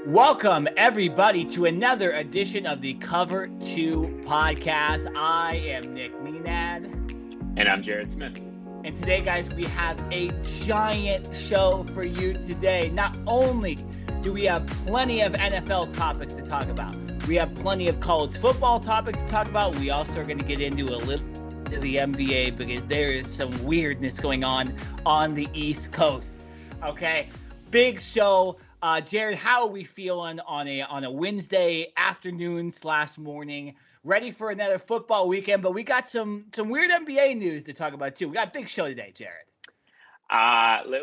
Welcome, everybody, to another edition of the Cover 2 podcast. I am Nick Nenad. And I'm Jared Smith. And today, guys, we have a giant show for you today. Not only do we have plenty of NFL topics to talk about, we have plenty of college football topics to talk about. We also are going to get into a little bit of the NBA because there is some weirdness going on the East Coast. Okay, big show. Jared, how are we feeling on a Wednesday afternoon / morning? Ready for another football weekend, but we got some weird NBA news to talk about too. We got a big show today, Jared.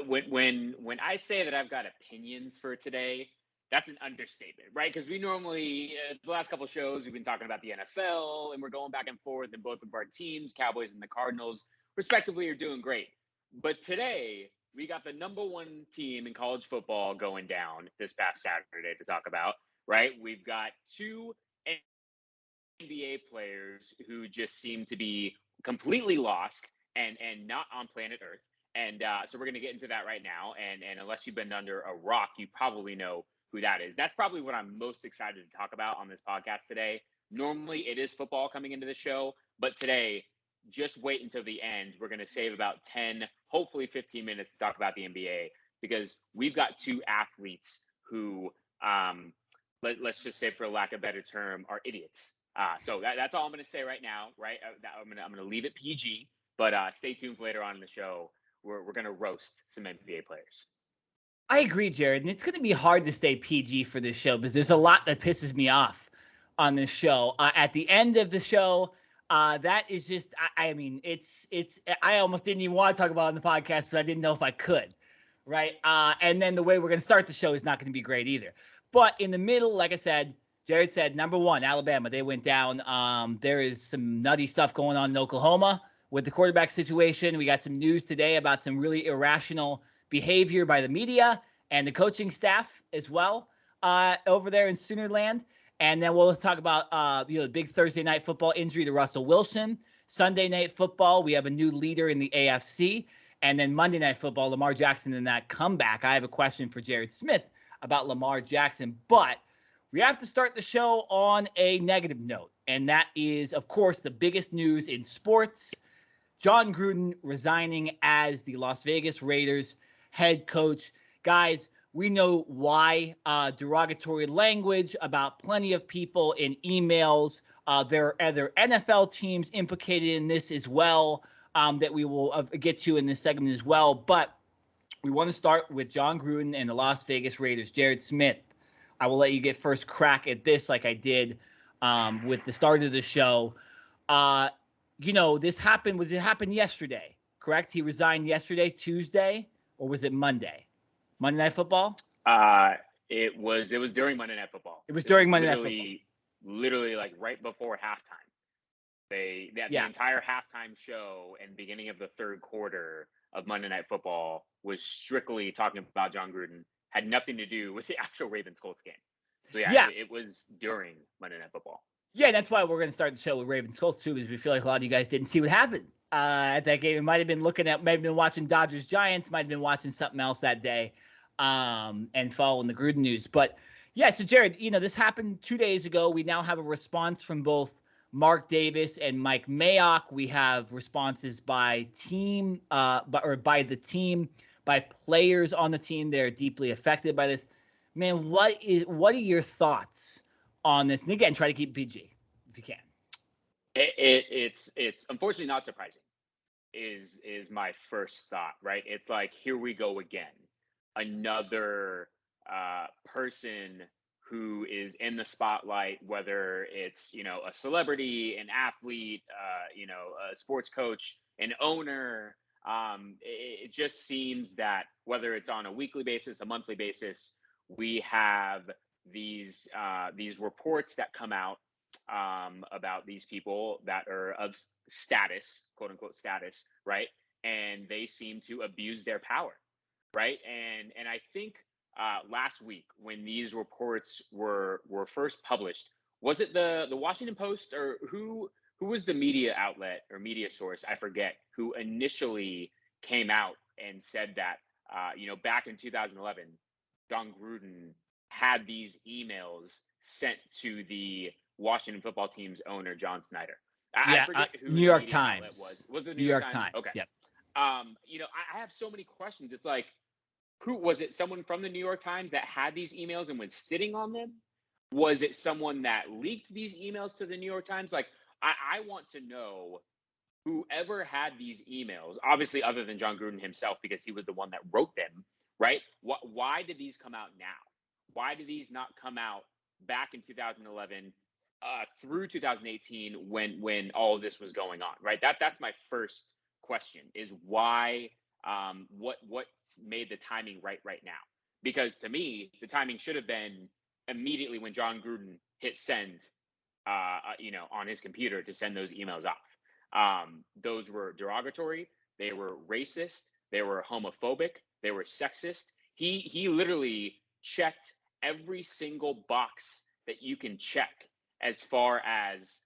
When I say that I've got opinions for today, that's an understatement, right? Because we normally, the last couple of shows, we've been talking about the NFL, and we're going back and forth, and both of our teams, Cowboys and the Cardinals, respectively, are doing great. But today, we got the number one team in college football going down this past Saturday to talk about, right? We've got two NBA players who just seem to be completely lost and not on planet Earth. And so we're going to get into that right now. And unless you've been under a rock, you probably know who that is. That's probably what I'm most excited to talk about on this podcast today. Normally, it is football coming into the show, but today, just wait until the end. We're going to save about 10, hopefully 15 minutes to talk about the NBA because we've got two athletes who, let's just say for lack of a better term, are idiots. So that's all I'm going to say right now, right? I'm going to leave it PG, but stay tuned for later on in the show. We're going to roast some NBA players. I agree, Jared, and it's going to be hard to stay PG for this show because there's a lot that pisses me off on this show. At the end of the show, that is just, I mean, it's, I almost didn't even want to talk about it on the podcast, but I didn't know if I could, right? And then the way we're going to start the show is not going to be great either. But in the middle, like I said, Jared said, number one, Alabama, they went down. There is some nutty stuff going on in Oklahoma with the quarterback situation. We got some news today about some really irrational behavior by the media and the coaching staff as well over there in Soonerland. And then we'll talk about, the big Thursday night football injury to Russell Wilson. Sunday night football, we have a new leader in the AFC. And then Monday night football, Lamar Jackson and that comeback. I have a question for Jared Smith about Lamar Jackson. But we have to start the show on a negative note. And that is, of course, the biggest news in sports. Jon Gruden resigning as the Las Vegas Raiders head coach. Guys, we know why. Derogatory language about plenty of people in emails. There are other NFL teams implicated in this as well that we will get to in this segment as well. But we want to start with Jon Gruden and the Las Vegas Raiders. Jared Smith, I will let you get first crack at this like I did with the start of the show. This happened. It happened yesterday, correct? He resigned yesterday, Tuesday, or was it Monday? Monday Night Football? It was during Monday Night Football. It was during Monday Night Football. Literally like right before halftime. The entire halftime show and beginning of the third quarter of Monday Night Football was strictly talking about Jon Gruden. Had nothing to do with the actual Ravens-Colts game. So it was during Monday Night Football. Yeah, that's why we're going to start the show with Ravens-Colts too, because we feel like a lot of you guys didn't see what happened at that game. It might have been watching Dodgers-Giants, might have been watching something else that day, and following the Gruden news. But yeah, so Jared, this happened 2 days ago. We now have a response from both Mark Davis and Mike Mayock. We have responses by team, by the team, by players on the team. They're deeply affected by this. Man, what are your thoughts on this? And again, try to keep PG if you can. It's unfortunately not surprising. Is my first thought, right? It's like, here we go again. Another person who is in the spotlight, whether it's, a celebrity, an athlete, a sports coach, an owner. It just seems that whether it's on a weekly basis, a monthly basis, we have these reports that come out about these people that are of status, quote unquote status, right? And they seem to abuse their power, right? And I think last week when these reports were first published, was it the Washington Post or who was the media outlet or media source, I forget, who initially came out and said that, back in 2011, Jon Gruden had these emails sent to the Washington football team's owner, John Snyder. I forget who New the York media outlet Times. was. Was it the New York Times? Okay. Yep. I have so many questions. It's like, who was it? Someone from the New York Times that had these emails and was sitting on them? Was it someone that leaked these emails to the New York Times? Like, I want to know whoever had these emails, obviously other than John Gruden himself, because he was the one that wrote them, right? Why did these come out now? Why did these not come out back in 2011 through 2018 when all of this was going on, right? That's my first question: is why? What made the timing right now? Because to me, the timing should have been immediately when John Gruden hit send, on his computer to send those emails off. Those were derogatory. They were racist. They were homophobic. They were sexist. He literally checked every single box that you can check as far as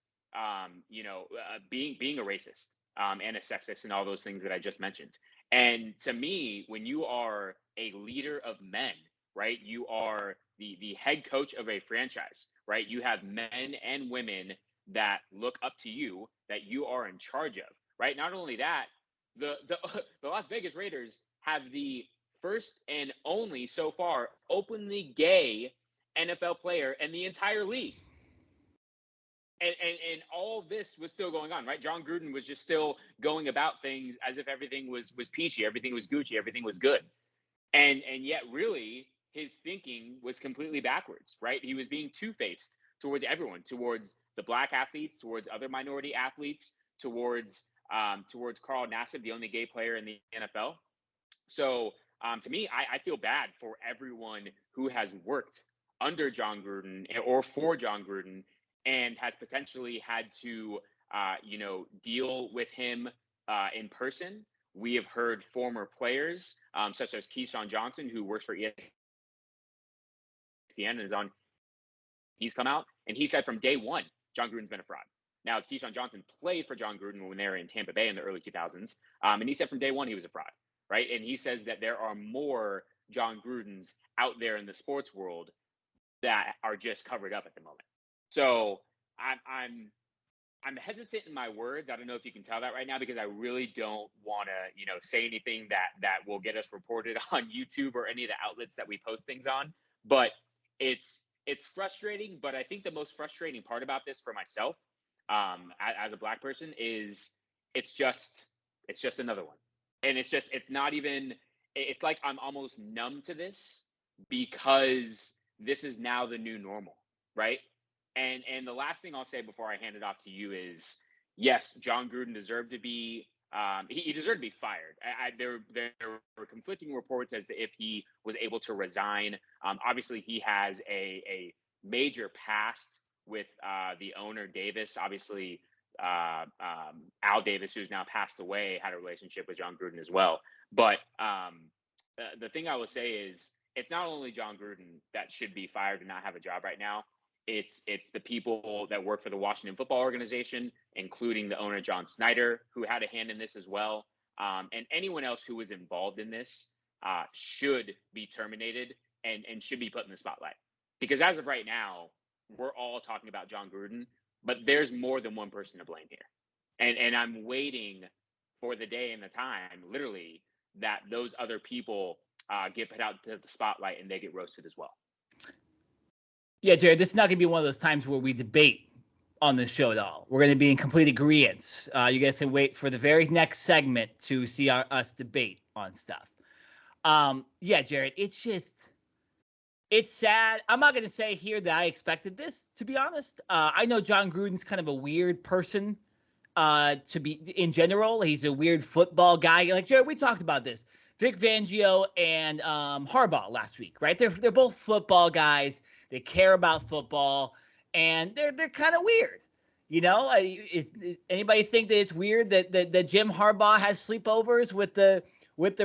being a racist and a sexist and all those things that I just mentioned. And to me, when you are a leader of men, right, you are the head coach of a franchise, right? You have men and women that look up to you, that you are in charge of, right? Not only that, the Las Vegas Raiders have the first and only so far openly gay NFL player in the entire league. And all this was still going on, right? John Gruden was just still going about things as if everything was peachy, everything was Gucci, everything was good. And yet really his thinking was completely backwards, right? He was being two-faced towards everyone, towards the black athletes, towards other minority athletes, towards Carl Nassib, the only gay player in the NFL. So to me, I feel bad for everyone who has worked under John Gruden or for John Gruden and has potentially had to, deal with him in person. We have heard former players, such as Keyshawn Johnson, who works for ESPN and is on. He's come out and he said from day one, John Gruden's been a fraud. Now, Keyshawn Johnson played for John Gruden when they were in Tampa Bay in the early 2000s, and he said from day one he was a fraud, right? And he says that there are more John Grudens out there in the sports world that are just covered up at the moment. So I'm hesitant in my words. I don't know if you can tell that right now, because I really don't want to, say anything that will get us reported on YouTube or any of the outlets that we post things on. But it's frustrating. But I think the most frustrating part about this for myself, as a black person, is it's just another one. And it's not even. It's like I'm almost numb to this because this is now the new normal, right? And the last thing I'll say before I hand it off to you is, yes, John Gruden deserved to be he deserved to be fired. There were conflicting reports as to if he was able to resign. Obviously, he has a major past with the owner Davis. Obviously, Al Davis, who's now passed away, had a relationship with John Gruden as well. But the thing I will say is, it's not only John Gruden that should be fired and not have a job right now. It's the people that work for the Washington Football Organization, including the owner, John Snyder, who had a hand in this as well. And anyone else who was involved in this should be terminated and should be put in the spotlight. Because as of right now, we're all talking about John Gruden, but there's more than one person to blame here. And I'm waiting for the day and the time, literally, that those other people get put out to the spotlight and they get roasted as well. Yeah, Jared, this is not going to be one of those times where we debate on this show at all. We're going to be in complete agreement. You guys can wait for the very next segment to see us debate on stuff. Yeah, Jared, it's sad. I'm not going to say here that I expected this, to be honest. I know John Gruden's kind of a weird person to be in general. He's a weird football guy. Like, Jared, we talked about this. Vic Fangio and Harbaugh last week, right? They're both football guys. They care about football, and they're kind of weird. Is anybody think that it's weird that Jim Harbaugh has sleepovers with the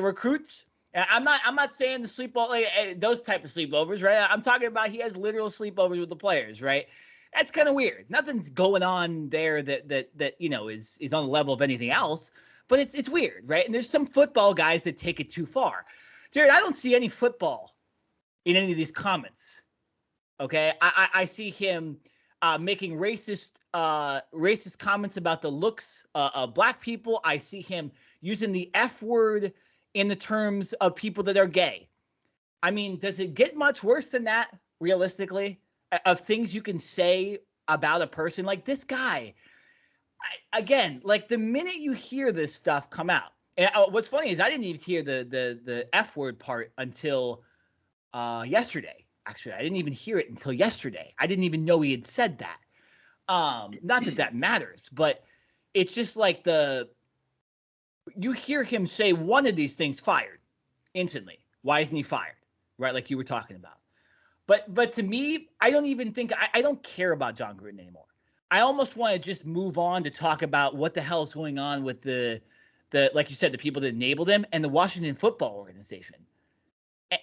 recruits? I'm not saying the those type of sleepovers, right? I'm talking about he has literal sleepovers with the players, right? That's kind of weird. Nothing's going on there that is on the level of anything else, but it's weird, right? And there's some football guys that take it too far. Jared, I don't see any football in any of these comments Okay, I see him making racist comments about the looks of black people. I see him using the F word in the terms of people that are gay. I mean, does it get much worse than that, realistically, of things you can say about a person like this guy? Again, like the minute you hear this stuff come out, and what's funny is I didn't even hear the F word part until yesterday. Actually, I didn't even hear it until yesterday. I didn't even know he had said that. Not that that matters, but it's just like you hear him say one of these things, fired instantly. Why isn't he fired? Right, like you were talking about. But to me, I don't even think I don't care about John Gruden anymore. I almost want to just move on to talk about what the hell is going on with the like you said, the people that enabled him and the Washington Football Organization,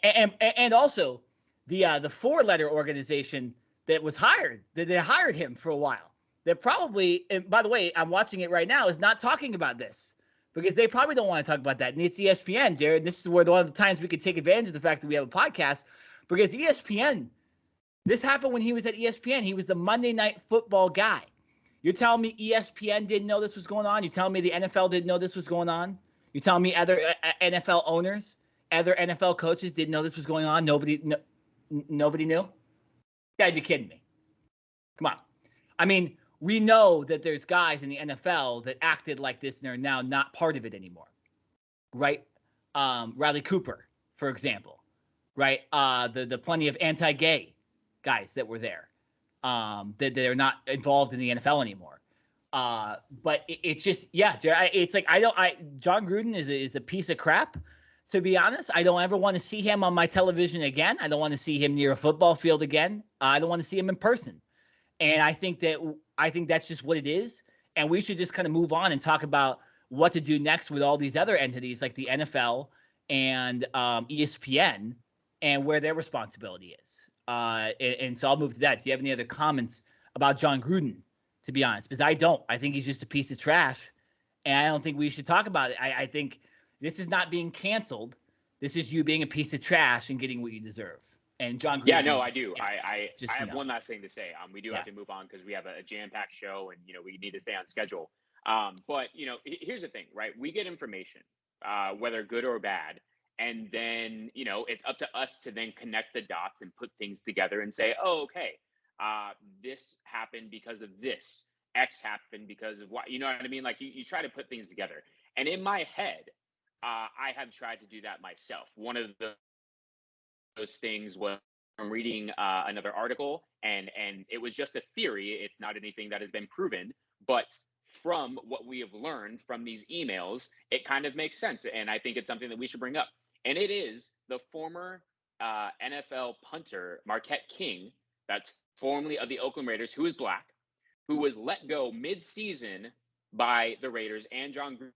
and also the 4-letter organization that was hired, that they hired him for a while. That probably, and by the way, I'm watching it right now, is not talking about this because they probably don't want to talk about that. And it's ESPN, Jared. This is where one of the times we could take advantage of the fact that we have a podcast because ESPN, this happened when he was at ESPN. He was the Monday Night Football guy. You're telling me ESPN didn't know this was going on? You're telling me the NFL didn't know this was going on? You're telling me other NFL owners, other NFL coaches didn't know this was going on? Nobody knew? You gotta be kidding me. Come on. I mean, we know that there's guys in the NFL that acted like this and they're now not part of it anymore, right? Riley Cooper, for example, right? The plenty of anti-gay guys that were there, that they're not involved in the NFL anymore. But it's just, yeah, it's like John Gruden is a piece of crap. To be honest, I don't ever want to see him on my television again. I don't want to see him near a football field again. I don't want to see him in person. And I think that's just what it is. And we should just kind of move on and talk about what to do next with all these other entities like the NFL and ESPN and where their responsibility is. And so I'll move to that. Do you have any other comments about John Gruden, to be honest? Because I don't. I think he's just a piece of trash. And I don't think we should talk about it. I think this is not being canceled. This is you being a piece of trash and getting what you deserve. And John Gruden. Yeah, no, I do. Yeah, I have one last thing to say. We do have to move on because we have a jam-packed show and, we need to stay on schedule. But, here's the thing, right? We get information, whether good or bad. And then, it's up to us to then connect the dots and put things together and say, oh, okay, this happened because of this. X happened because of what, you know what I mean? Like you try to put things together. And in my head, I have tried to do that myself. One of those things was from reading another article, and it was just a theory. It's not anything that has been proven, but from what we have learned from these emails, it kind of makes sense. And I think it's something that we should bring up. And it is the former NFL punter, Marquette King, that's formerly of the Oakland Raiders, who is black, who was let go mid-season by the Raiders and John Gruden.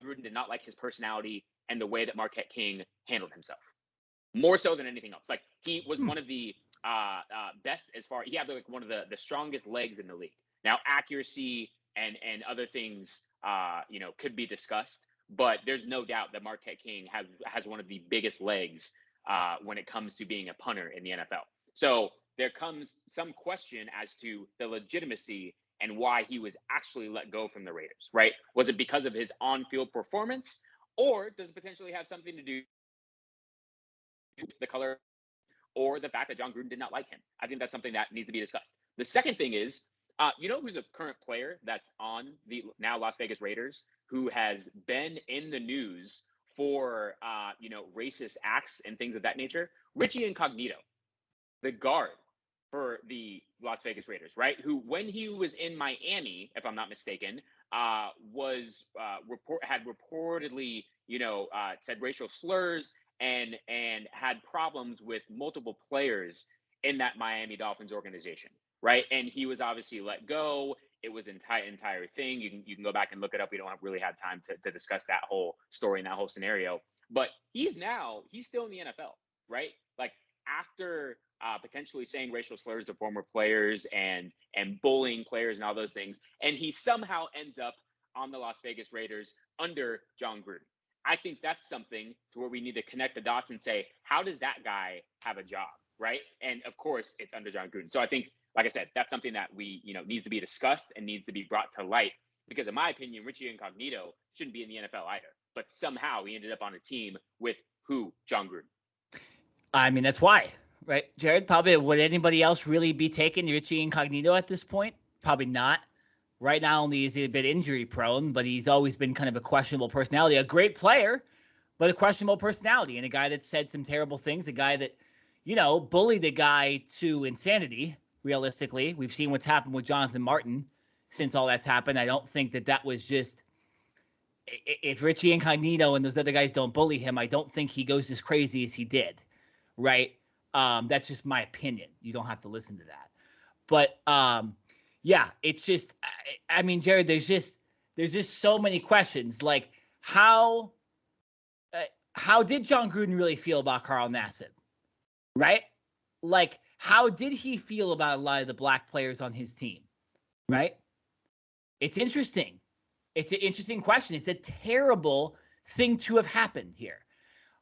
Gruden did not like his personality and the way that Marquette King handled himself, more so than anything else. Like he was one of the best as far. He had like one of the strongest legs in the league. Now accuracy and other things, could be discussed, but there's no doubt that Marquette King has one of the biggest legs when it comes to being a punter in the NFL. So there comes some question as to the legitimacy and why he was actually let go from the Raiders, right? Was it because of his on-field performance, or does it potentially have something to do with the color or the fact that John Gruden did not like him? I think that's something that needs to be discussed. The second thing is, who's a current player that's on the now Las Vegas Raiders who has been in the news for, racist acts and things of that nature? Richie Incognito, the guard for the Las Vegas Raiders, right? Who, when he was in Miami, if I'm not mistaken, had reportedly, said racial slurs and had problems with multiple players in that Miami Dolphins organization, right? And he was obviously let go. It was an entire thing. You can go back and look it up. We don't really have time to discuss that whole story and that whole scenario. But he's still in the NFL, right? Like after potentially saying racial slurs to former players and bullying players and all those things, and he somehow ends up on the Las Vegas Raiders under John Gruden. I think that's something to where we need to connect the dots and say, how does that guy have a job, right? And of course, it's under John Gruden. So I think, like I said, that's something that we, needs to be discussed and needs to be brought to light. Because in my opinion, Richie Incognito shouldn't be in the NFL either. But somehow he ended up on a team with who? John Gruden. I mean, that's why, right, Jared? Probably would anybody else really be taking Richie Incognito at this point? Probably not. Right now, only is he a bit injury prone, but he's always been kind of a questionable personality. A great player, but a questionable personality, and a guy that said some terrible things. A guy that, bullied a guy to insanity. Realistically, we've seen what's happened with Jonathan Martin since all that's happened. I don't think that was just. If Richie Incognito and those other guys don't bully him, I don't think he goes as crazy as he did. Right? That's just my opinion. You don't have to listen to that. But yeah, it's just, I mean, Jared, there's just so many questions. Like, how did John Gruden really feel about Carl Nassib? Right? Like, how did he feel about a lot of the black players on his team? Right? It's interesting. It's an interesting question. It's a terrible thing to have happened here.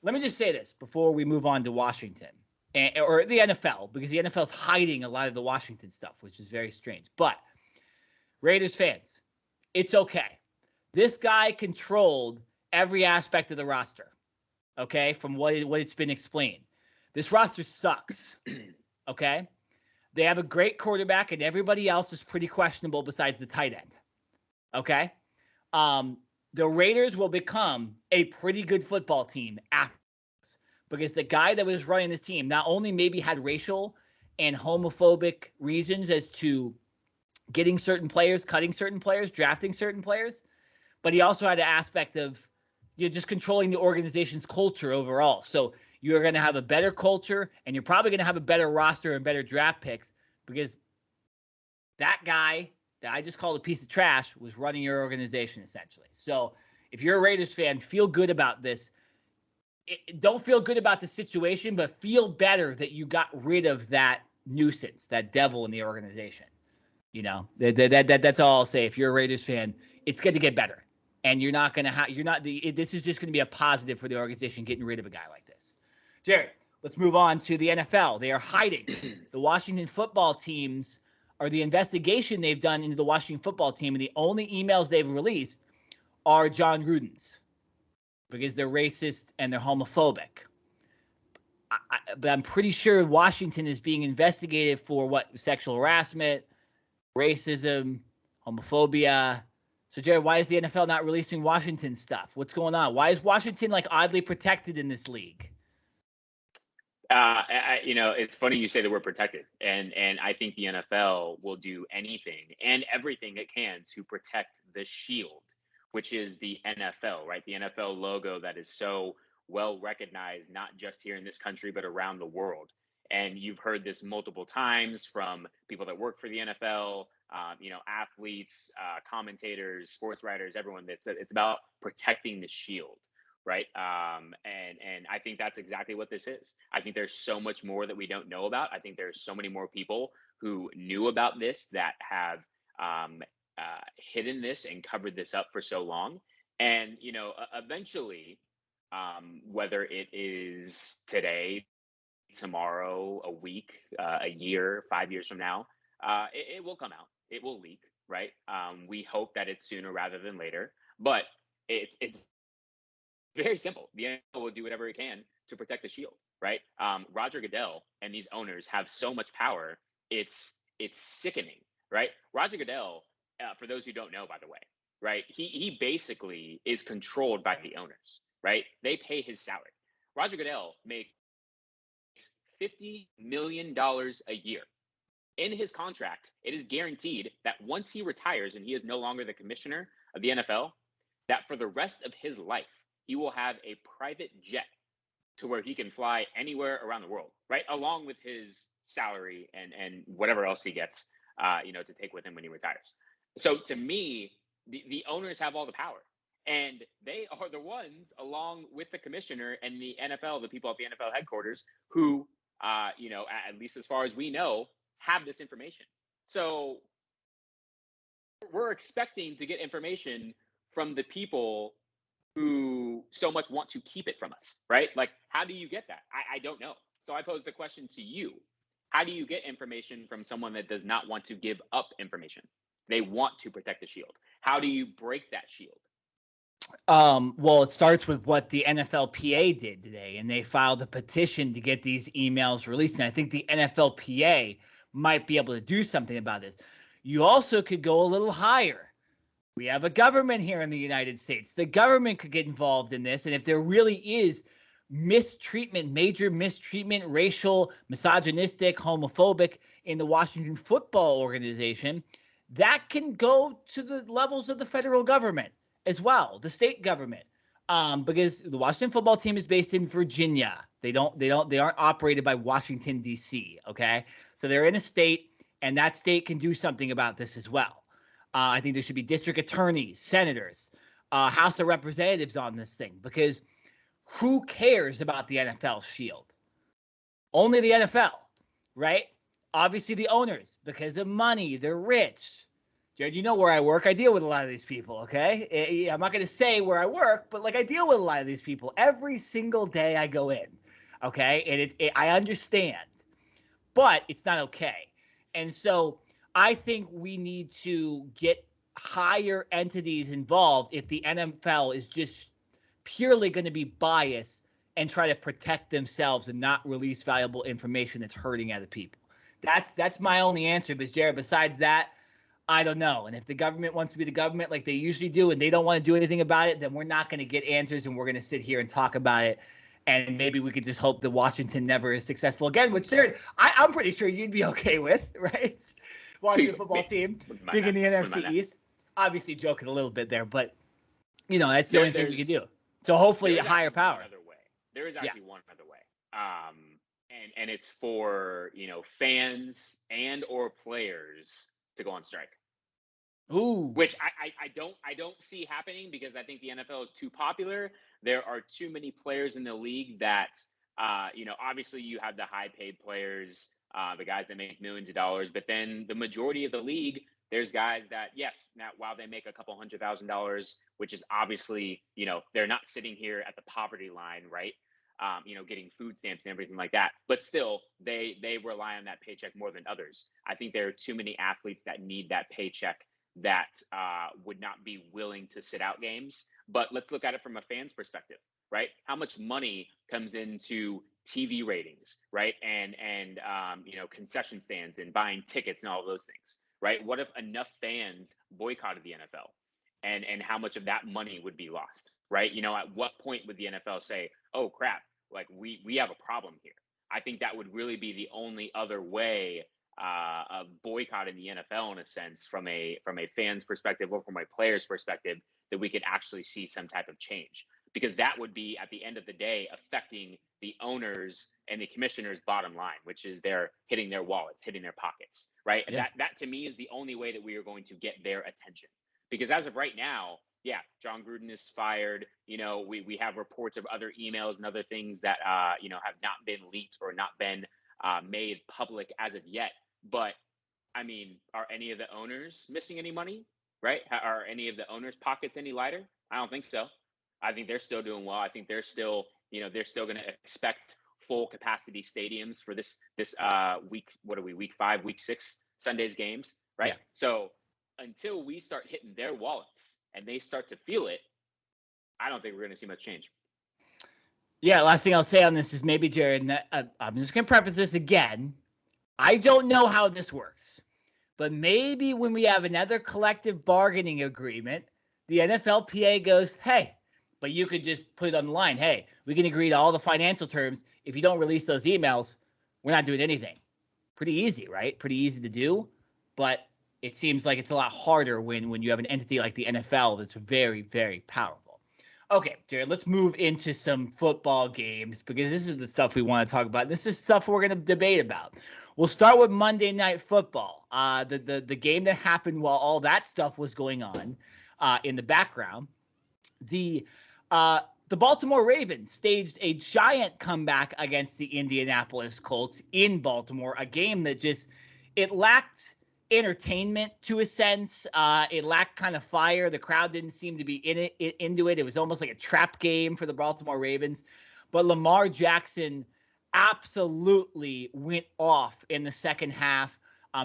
Let me just say this before we move on to Washington or the NFL, because the NFL is hiding a lot of the Washington stuff, which is very strange. But Raiders fans, it's okay. This guy controlled every aspect of the roster, okay, from what it's been explained. This roster sucks, okay? They have a great quarterback, and everybody else is pretty questionable besides the tight end, okay? The Raiders will become a pretty good football team after this, because the guy that was running this team not only maybe had racial and homophobic reasons as to getting certain players, cutting certain players, drafting certain players, but he also had an aspect of just controlling the organization's culture overall. So you're going to have a better culture, and you're probably going to have a better roster and better draft picks, because that guy that I just called a piece of trash was running your organization essentially. So if you're a Raiders fan, feel good about this. Don't feel good about the situation, but feel better that you got rid of that nuisance, that devil in the organization. That's all I'll say. If you're a Raiders fan, it's going to get better, and this is just going to be a positive for the organization getting rid of a guy like this. Jared, let's move on to the NFL. They are hiding the Washington football teams, or the investigation they've done into the Washington football team, and the only emails they've released are John Gruden's, because they're racist and they're homophobic. But I'm pretty sure Washington is being investigated for sexual harassment, racism, homophobia. So, Jared, why is the NFL not releasing Washington stuff? What's going on? Why is Washington oddly protected in this league? It's funny you say the word protected, and I think the NFL will do anything and everything it can to protect the shield, which is the NFL, right? The NFL logo that is so well recognized, not just here in this country, but around the world. And you've heard this multiple times from people that work for the NFL, athletes, commentators, sports writers, everyone. It's about protecting the shield, right? And I think that's exactly what this is. I think there's so much more that we don't know about. I think there's so many more people who knew about this that have hidden this and covered this up for so long. And, eventually, whether it is today, tomorrow, a week, a year, 5 years from now, it will come out. It will leak, right? We hope that it's sooner rather than later, but it's very simple. The NFL will do whatever it can to protect the shield, right? Roger Goodell and these owners have so much power. It's sickening, right? Roger Goodell, for those who don't know, by the way, right? He basically is controlled by the owners, right? They pay his salary. Roger Goodell makes $50 million a year. In his contract, it is guaranteed that once he retires and he is no longer the commissioner of the NFL, that for the rest of his life, he will have a private jet to where he can fly anywhere around the world, right? Along with his salary and whatever else he gets, to take with him when he retires. So to me, the owners have all the power, and they are the ones, along with the commissioner and the NFL, the people at the NFL headquarters, who, at least as far as we know, have this information. So we're expecting to get information from the people who so much want to keep it from us, right? Like, how do you get that? I don't know. So I pose the question to you. How do you get information from someone that does not want to give up information? They want to protect the shield. How do you break that shield? Well, it starts with what the NFLPA did today, and they filed a petition to get these emails released. And I think the NFLPA might be able to do something about this. You also could go a little higher. We have a government here in the United States. The government could get involved in this. And if there really is mistreatment, major mistreatment, racial, misogynistic, homophobic in the Washington football organization, that can go to the levels of the federal government as well, the state government, because the Washington football team is based in Virginia. They aren't operated by Washington, D.C. Okay, so they're in a state, and that state can do something about this as well. I think there should be district attorneys, senators, House of Representatives on this thing, because who cares about the NFL shield? Only the NFL, right? Obviously the owners, because of money, they're rich. Jared, you know where I work. I deal with a lot of these people, okay? I'm not going to say where I work, but like I deal with a lot of these people every single day I go in, okay? And I understand, but it's not okay. And so I think we need to get higher entities involved if the NFL is just purely going to be biased and try to protect themselves and not release valuable information that's hurting other people. That's my only answer, because Jared, besides that, I don't know. And if the government wants to be the government like they usually do and they don't want to do anything about it, then we're not going to get answers, and we're going to sit here and talk about it. And maybe we could just hope that Washington never is successful again, which Jared, I'm pretty sure you'd be okay with, right? Washington football team being in the NFC East. Obviously joking a little bit there, but, you know, that's the only thing we can do. So hopefully a higher power. There is actually one other way. And it's for, you know, fans and or players to go on strike. Ooh. Which I don't see happening, because I think the NFL is too popular. There are too many players in the league that, you know, obviously you have the high paid players, the guys that make millions of dollars, but then the majority of the league, there's guys that, yes, now while they make a couple $100,000, which is obviously, you know, they're not sitting here at the poverty line, right? You know, getting food stamps and everything like that, but still they rely on that paycheck more than others. I think there are too many athletes that need that paycheck that would not be willing to sit out games. But let's look at it from a fan's perspective, right? How much money comes into TV ratings, right? And you know, concession stands and buying tickets and all of those things, right? What if enough fans boycotted the NFL, and how much of that money would be lost, right? You know, at what point would the NFL say, oh crap, like we have a problem here? I think that would really be the only other way of boycotting the NFL, in a sense, from a fan's perspective or from a player's perspective, that we could actually see some type of change, because that would be, at the end of the day, affecting the owners and the commissioners' bottom line, which is they're hitting their wallets, hitting their pockets, right? Yeah. That to me is the only way that we are going to get their attention, because as of right now, yeah, John Gruden is fired. You know, we have reports of other emails and other things that you know, have not been leaked or not been made public as of yet. But I mean, are any of the owners missing any money, right? Are any of the owners' pockets any lighter? I don't think so. I think they're still doing well. I think they're still, you know, they're still going to expect full capacity stadiums for this week. What are we, week 5, week 6 Sundays games, right? Yeah. So until we start hitting their wallets and they start to feel it, I don't think we're going to see much change. Yeah, last thing I'll say on this is, maybe, Jared, I'm just going to preface this again. I don't know how this works, but maybe when we have another collective bargaining agreement, the NFLPA goes, hey, but you could just put it on the line. Hey, we can agree to all the financial terms. If you don't release those emails, we're not doing anything. Pretty easy, right? Pretty easy to do, but it seems like it's a lot harder when you have an entity like the NFL that's very, very powerful. Okay, Jared, let's move into some football games, because this is the stuff we want to talk about. This is stuff we're going to debate about. We'll start with Monday Night Football, the game that happened while all that stuff was going on in the background. The Baltimore Ravens staged a giant comeback against the Indianapolis Colts in Baltimore, a game that just, it lacked entertainment to a sense. It lacked kind of fire. The crowd didn't seem to be into it. It was almost like a trap game for the Baltimore Ravens. But Lamar Jackson absolutely went off in the second half.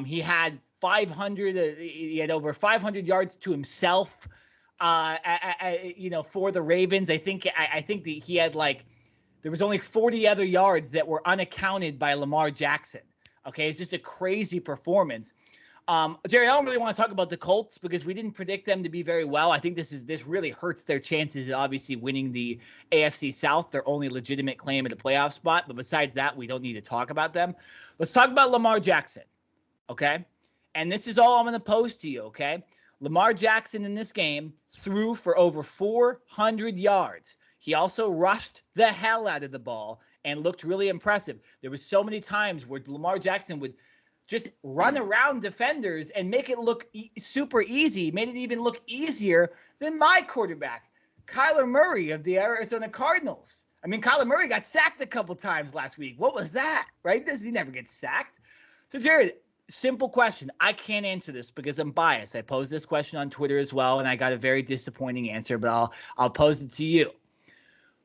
He had 500. He had over 500 yards to himself. For the Ravens, I think he had there was only 40 other yards that were unaccounted by Lamar Jackson. Okay, it's just a crazy performance. Jerry, I don't really want to talk about the Colts because we didn't predict them to be very well. I think this really hurts their chances of obviously winning the AFC South, their only legitimate claim at a playoff spot. But besides that, we don't need to talk about them. Let's talk about Lamar Jackson, okay? And this is all I'm going to pose to you, okay? Lamar Jackson in this game threw for over 400 yards. He also rushed the hell out of the ball and looked really impressive. There was so many times where Lamar Jackson would just run around defenders and make it look super easy, made it even look easier than my quarterback, Kyler Murray of the Arizona Cardinals. I mean, Kyler Murray got sacked a couple times last week. What was that, right? Does he never get sacked? So, Jared, simple question. I can't answer this because I'm biased. I posed this question on Twitter as well, and I got a very disappointing answer, but I'll pose it to you.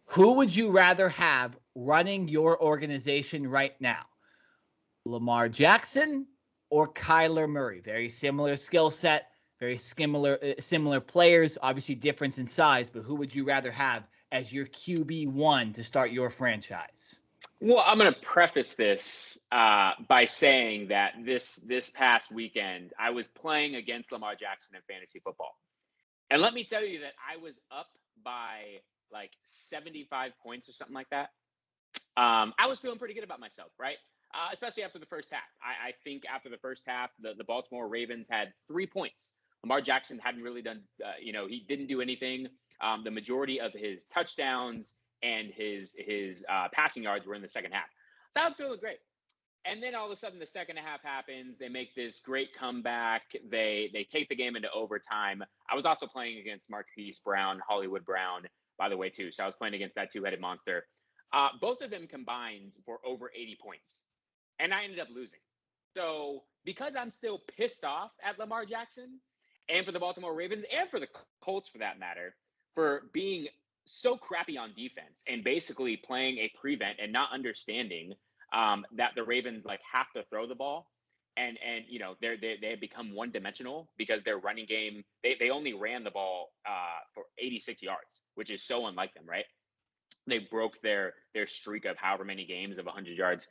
Who would you rather have running your organization right now? Lamar Jackson or Kyler Murray? Very similar skill set, very similar players, obviously difference in size, but who would you rather have as your QB1 to start your franchise? Well, I'm going to preface this by saying that this past weekend, I was playing against Lamar Jackson in fantasy football. And let me tell you that I was up by like 75 points or something like that. I was feeling pretty good about myself, right? Especially after the first half. I think after the first half, the Baltimore Ravens had 3 points. Lamar Jackson hadn't really done, he didn't do anything. The majority of his touchdowns and his passing yards were in the second half. So I'm feeling great. And then all of a sudden, the second half happens. They make this great comeback. They take the game into overtime. I was also playing against Marquise Brown, Hollywood Brown, by the way, too. So I was playing against that two-headed monster. Both of them combined for over 80 points. And I ended up losing. So because I'm still pissed off at Lamar Jackson and for the Baltimore Ravens and for the Colts, for that matter, for being so crappy on defense and basically playing a prevent and not understanding that the Ravens have to throw the ball, and they have become one dimensional because their running game they only ran the ball for 86 yards, which is so unlike them, right? They broke their streak of however many games of 100 yards.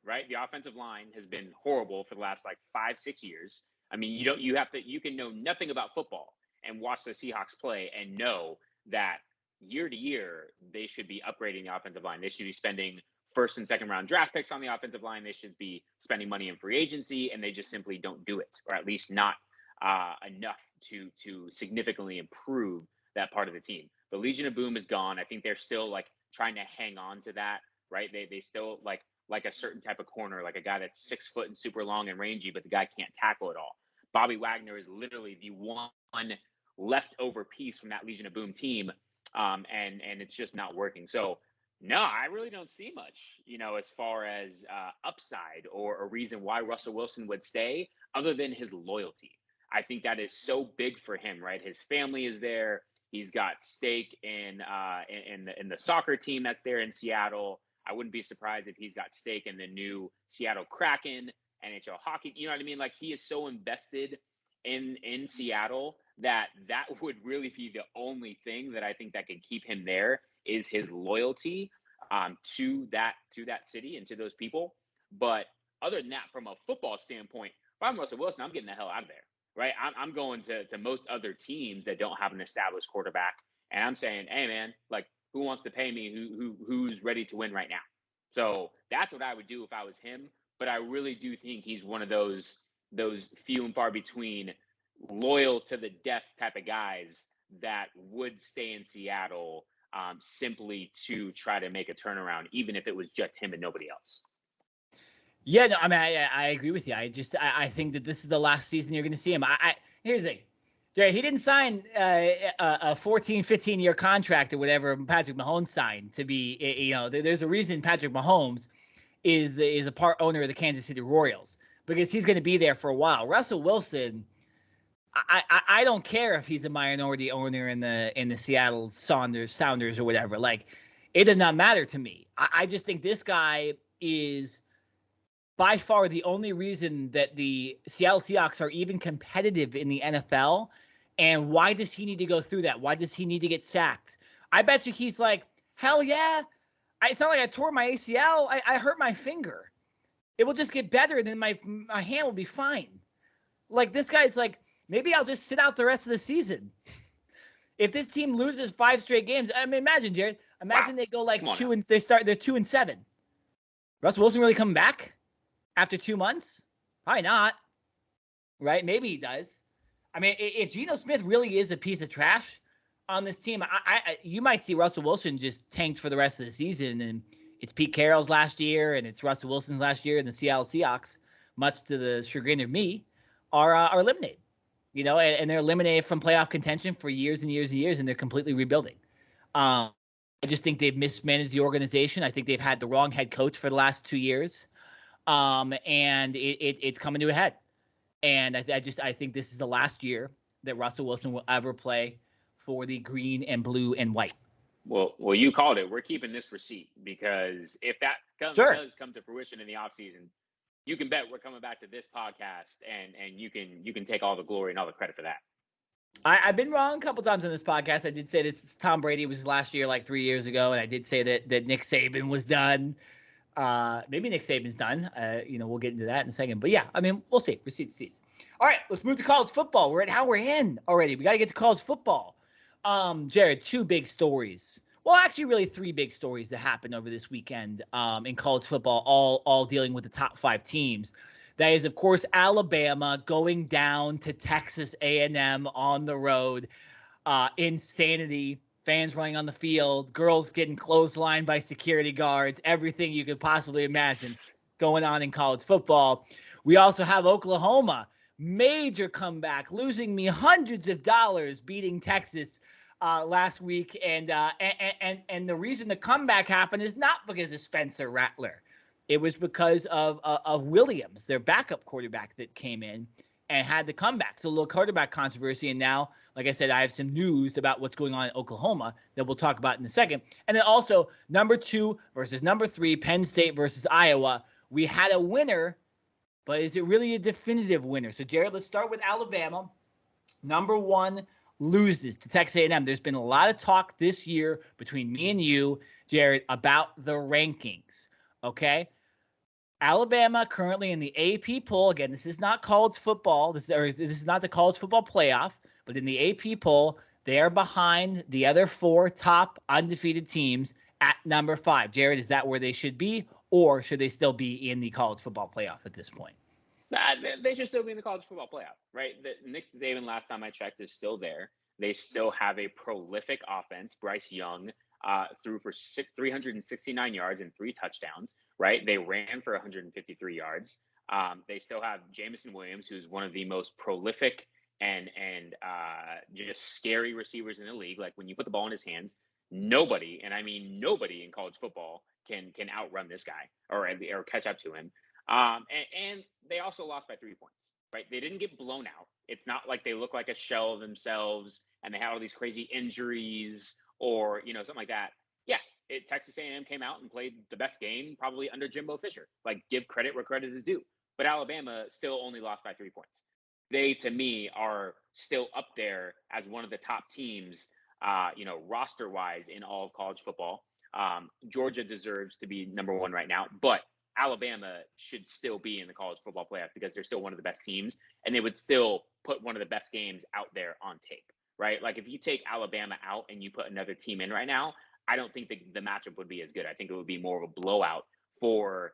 right? The offensive line has been horrible for the last like 5-6 years. I mean, you can know nothing about football and watch the Seahawks play and know that year to year they should be upgrading the offensive line. They should be spending first and second round draft picks on the offensive line. They should be spending money in free agency, and they just simply don't do it, or at least not enough to significantly improve that part of the team. The Legion of Boom is gone. I think they're still like trying to hang on to that, right? They still like a certain type of corner, like a guy that's 6 foot and super long and rangy, but the guy can't tackle at all. Bobby Wagner is literally the one leftover piece from that Legion of Boom team, and it's just not working. So no, I really don't see much, as far as upside or a reason why Russell Wilson would stay, other than his loyalty. I think that is so big for him, right? His family is there. He's got stake in the soccer team that's there in Seattle. I wouldn't be surprised if he's got stake in the new Seattle Kraken, NHL hockey. You know what I mean? Like, he is so invested in Seattle that would really be the only thing that I think that could keep him there, is his loyalty to that city and to those people. But other than that, from a football standpoint, if I'm Russell Wilson, I'm getting the hell out of there, right? I'm going to most other teams that don't have an established quarterback, and I'm saying, hey man, like, who wants to pay me? Who's ready to win right now? So that's what I would do if I was him. But I really do think he's one of those few and far between loyal to the death type of guys that would stay in Seattle simply to try to make a turnaround, even if it was just him and nobody else. Yeah, no, I mean, I agree with you. I think that this is the last season you're going to see him. Here's the thing. Jerry, he didn't sign a 14, 15-year contract or whatever Patrick Mahomes signed to be, there's a reason Patrick Mahomes is a part owner of the Kansas City Royals, because he's going to be there for a while. Russell Wilson, I don't care if he's a minority owner in the Seattle Sounders or whatever. Like, it does not matter to me. I just think this guy is by far the only reason that the Seattle Seahawks are even competitive in the NFL. And why does he need to go through that? Why does he need to get sacked? I bet you he's like, hell yeah. It's not like I tore my ACL. I hurt my finger. It will just get better, and then my hand will be fine. Like, this guy's like, maybe I'll just sit out the rest of the season. If this team loses 5 straight games, I mean, imagine, Jared. Imagine they go like they're 2-7. Russell Wilson really coming back after 2 months? Probably not. Right? Maybe he does. I mean, if Geno Smith really is a piece of trash on this team, you might see Russell Wilson just tanked for the rest of the season, and it's Pete Carroll's last year and it's Russell Wilson's last year, and the Seattle Seahawks, much to the chagrin of me, are eliminated. And they're eliminated from playoff contention for years and years and years, and they're completely rebuilding. I just think they've mismanaged the organization. I think they've had the wrong head coach for the last 2 years, and it's coming to a head. And I think this is the last year that Russell Wilson will ever play for the green and blue and white. Well, you called it. We're keeping this receipt, because if that does come to fruition in the offseason, you can bet we're coming back to this podcast, and you can take all the glory and all the credit for that. I've been wrong a couple times on this podcast. I did say this Tom Brady was last year, like 3 years ago, and I did say that Nick Saban was done. Maybe Nick Saban's done. We'll get into that in a second. But yeah, I mean, we'll see. Receipts. All right, let's move to college football. We're in already. We got to get to college football. Jared, 2 big stories. Well, actually, really 3 big stories that happened over this weekend in college football, all dealing with the top 5 teams. That is, of course, Alabama going down to Texas A&M on the road. Insanity. Fans running on the field, girls getting clotheslined by security guards, everything you could possibly imagine going on in college football. We also have Oklahoma, major comeback, losing me hundreds of dollars, beating Texas last week. And the reason the comeback happened is not because of Spencer Rattler. It was because of Williams, their backup quarterback that came in and had the comeback. So a little quarterback controversy. And now, like I said, I have some news about what's going on in Oklahoma that we'll talk about in a second. And then also number 2 versus number 3, Penn State versus Iowa. We had a winner, but is it really a definitive winner? So, Jared, let's start with Alabama. Number 1 loses to Texas A&M. There's been a lot of talk this year between me and you, Jared, about the rankings. Okay? Alabama currently in the AP poll. Again, this is not college football. This is not the college football playoff, but in the AP poll, they are behind the other 4 top undefeated teams at number 5. Jared, is that where they should be, or should they still be in the college football playoff at this point? They should still be in the college football playoff, right? Nick Saban, last time I checked, is still there. They still have a prolific offense. Bryce Young threw for 369 yards and 3 touchdowns, right? They ran for 153 yards. They still have Jamison Williams, who's one of the most prolific and just scary receivers in the league. Like, when you put the ball in his hands, nobody, and I mean nobody in college football can outrun this guy or catch up to him. And they also lost by 3 points, right? They didn't get blown out. It's not like they look like a shell of themselves and they had all these crazy injuries or, something like that. Yeah, Texas A&M came out and played the best game probably under Jimbo Fisher. Like, give credit where credit is due. But Alabama still only lost by 3 points. They, to me, are still up there as one of the top teams, roster-wise in all of college football. Georgia deserves to be number 1 right now, but Alabama should still be in the college football playoff because they're still one of the best teams, and they would still put one of the best games out there on tape, right? Like, if you take Alabama out and you put another team in right now, I don't think the matchup would be as good. I think it would be more of a blowout for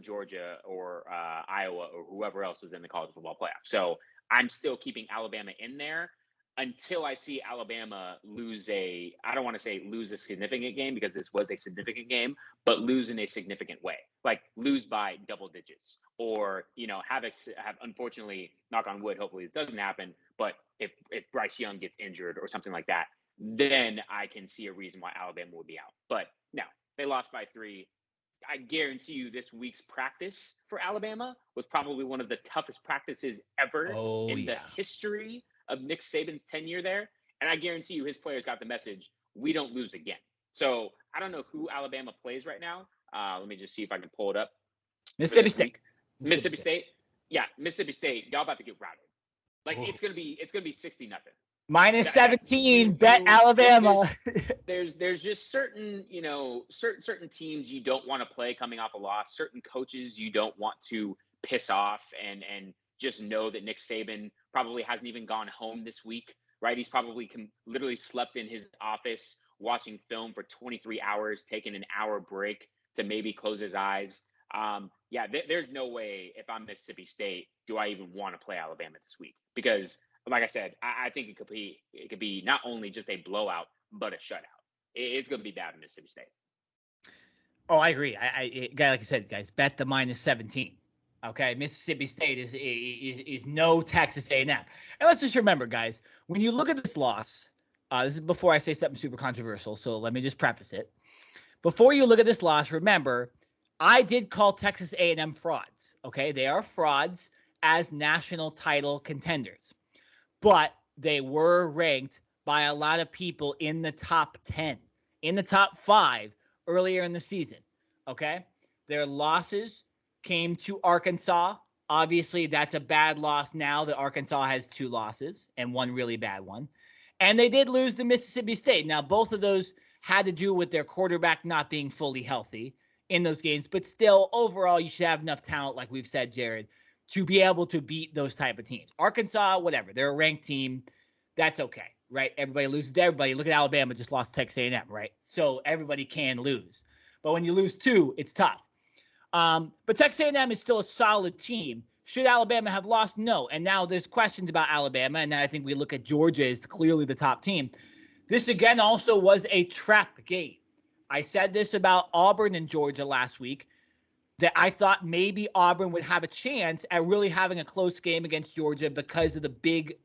Georgia or Iowa or whoever else is in the college football playoff. So I'm still keeping Alabama in there until I see Alabama I don't want to say lose a significant game because this was a significant game, but lose in a significant way, like lose by double digits or, have unfortunately, knock on wood, hopefully it doesn't happen. But if Bryce Young gets injured or something like that, then I can see a reason why Alabama would be out. But no, they lost by 3. I guarantee you this week's practice for Alabama was probably one of the toughest practices ever in the history of Nick Saban's tenure there. And I guarantee you his players got the message, we don't lose again. So I don't know who Alabama plays right now. Let me just see if I can pull it up. Mississippi State. Mississippi State. Yeah, Mississippi State. Y'all about to get routed. Like, it's gonna be 60-0. Minus 17. Bet Alabama. There's just certain teams you don't want to play coming off a loss. Certain coaches you don't want to piss off and just know that Nick Saban probably hasn't even gone home this week, right? He's probably literally slept in his office watching film for 23 hours, taking an hour break to maybe close his eyes. There's no way if I'm Mississippi State do I even want to play Alabama this week because, like I said, I think it could be not only just a blowout but a shutout. It's going to be bad in Mississippi State. Oh, I agree. Like I said, guys, bet the minus 17. Okay, Mississippi State is no Texas A&M. And let's just remember, guys, when you look at this loss, this is before I say something super controversial, so let me just preface it. Before you look at this loss, remember, I did call Texas A&M frauds. Okay, they are frauds as national title contenders, but they were ranked by a lot of people in the top 10, in the top 5 earlier in the season. Okay, their losses came to Arkansas. Obviously, that's a bad loss now that Arkansas has 2 losses and 1 really bad one. And they did lose to Mississippi State. Now, both of those had to do with their quarterback not being fully healthy in those games. But still, overall, you should have enough talent, like we've said, Jared, to be able to beat those type of teams. Arkansas, whatever. They're a ranked team. That's okay, right? Everybody loses to everybody. Look at Alabama, just lost Texas A&M, right? So everybody can lose. But when you lose 2, it's tough. But Texas A&M is still a solid team. Should Alabama have lost? No. And now there's questions about Alabama, and then I think we look at Georgia as clearly the top team. This, again, also was a trap game. I said this about Auburn and Georgia last week, that I thought maybe Auburn would have a chance at really having a close game against Georgia because of the big,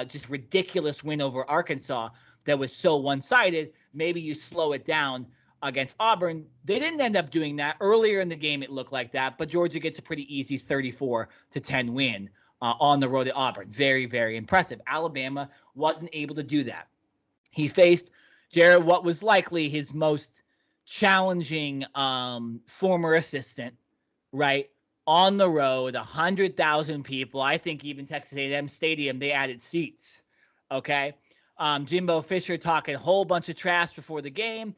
just ridiculous win over Arkansas that was so one-sided. Maybe you slow it down against Auburn. They didn't end up doing that. Earlier in the game, it looked like that, but Georgia gets a pretty easy 34-10 win on the road at Auburn. Very, very impressive. Alabama wasn't able to do that. He faced, Jared, what was likely his most challenging former assistant, right? On the road, 100,000 people. I think even Texas A&M Stadium, they added seats, okay? Jimbo Fisher talking a whole bunch of trash before the game.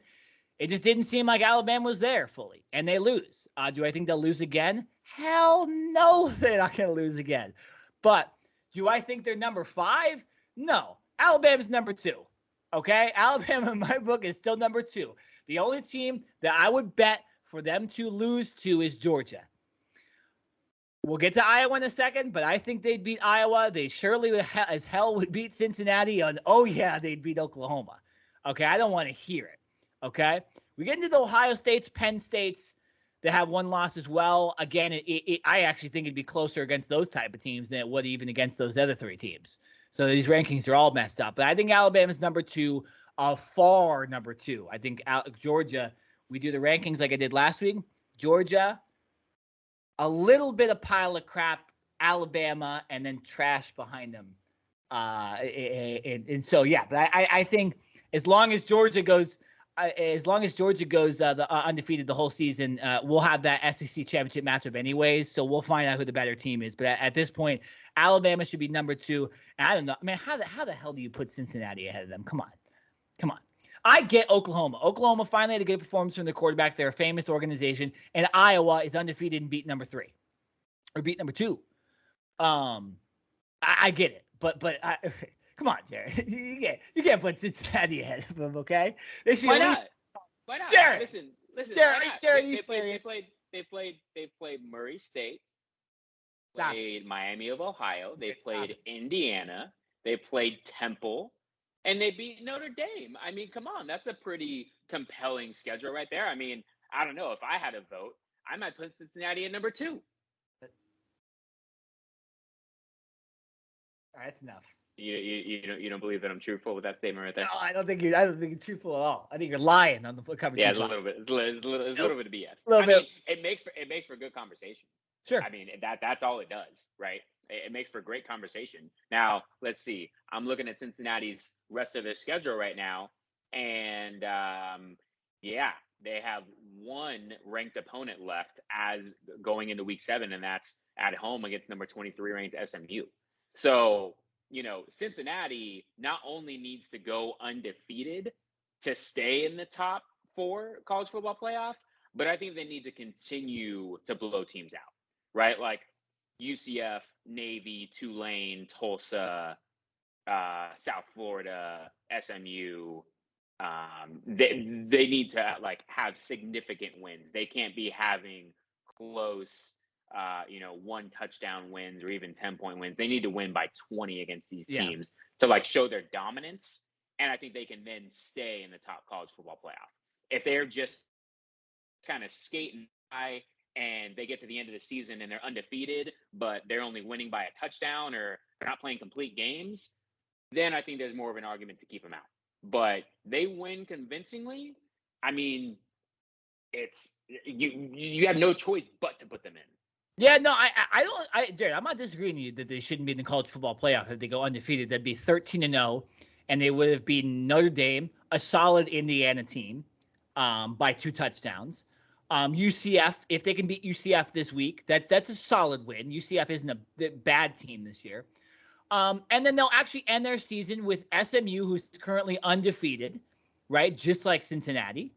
It just didn't seem like Alabama was there fully, and they lose. Do I think they'll lose again? Hell no, they're not going to lose again. But do I think they're number 5? No. Alabama's number 2. Okay? Alabama in my book is still number 2. The only team that I would bet for them to lose to is Georgia. We'll get to Iowa in a second, but I think they'd beat Iowa. They surely as hell would beat Cincinnati, and oh yeah, they'd beat Oklahoma. Okay? I don't want to hear it. Okay? We get into the Ohio States, Penn States. They have one loss as well. Again, I actually think it'd be closer against those type of teams than it would even against those other 3 teams. So these rankings are all messed up. But I think Alabama's number 2, far number 2. I think Georgia, we do the rankings like I did last week. Georgia, a little bit of pile of crap, Alabama, and then trash behind them. And so, yeah, but I think as long as Georgia goes – undefeated the whole season, we'll have that SEC championship matchup anyways. So we'll find out who the better team is. But at this point, Alabama should be number 2. And I don't know, man. How the hell do you put Cincinnati ahead of them? Come on. I get Oklahoma. Oklahoma finally had a good performance from their quarterback. They're a famous organization, and Iowa is undefeated and beat number 3 or beat number 2. I get it, but come on, Jared. You can't put Cincinnati ahead of them, okay? They should. Why not? Jared, listen. Jared, they played Murray State. Played Miami of Ohio. They played Indiana. They played Temple, and they beat Notre Dame. I mean, come on, that's a pretty compelling schedule right there. I mean, I don't know if I had a vote, I might put Cincinnati at number 2. All right, that's enough. You don't believe that I'm truthful with that statement right there? No, I don't think you're truthful at all. I think you're lying on the cover. Yeah, it's a little bit. It's a little bit of BS. I mean, it makes for good conversation. Sure. I mean, that's all it does, right? It makes for great conversation. Now, let's see. I'm looking at Cincinnati's rest of their schedule right now, and they have one ranked opponent left as going into week 7, and that's at home against number 23 ranked SMU. So, Cincinnati not only needs to go undefeated to stay in the top 4 college football playoff, but I think they need to continue to blow teams out, right? Like UCF, Navy, Tulane, Tulsa, South Florida, SMU. They need to have significant wins. They can't be having close 1 touchdown wins or even 10-point wins. They need to win by 20 against these teams to show their dominance. And I think they can then stay in the top college football playoff. If they're just kind of skating by and they get to the end of the season and they're undefeated, but they're only winning by a touchdown or they're not playing complete games, then I think there's more of an argument to keep them out. But they win convincingly. I mean, it's you have no choice but to put them in. Yeah, no, Jared, I'm not disagreeing with you that they shouldn't be in the college football playoff. If they go undefeated, that'd be 13-0, and they would have beaten Notre Dame, a solid Indiana team, by 2 touchdowns. UCF, if they can beat UCF this week, that's a solid win. UCF isn't a bad team this year. And then they'll actually end their season with SMU, who's currently undefeated, right? Just like Cincinnati.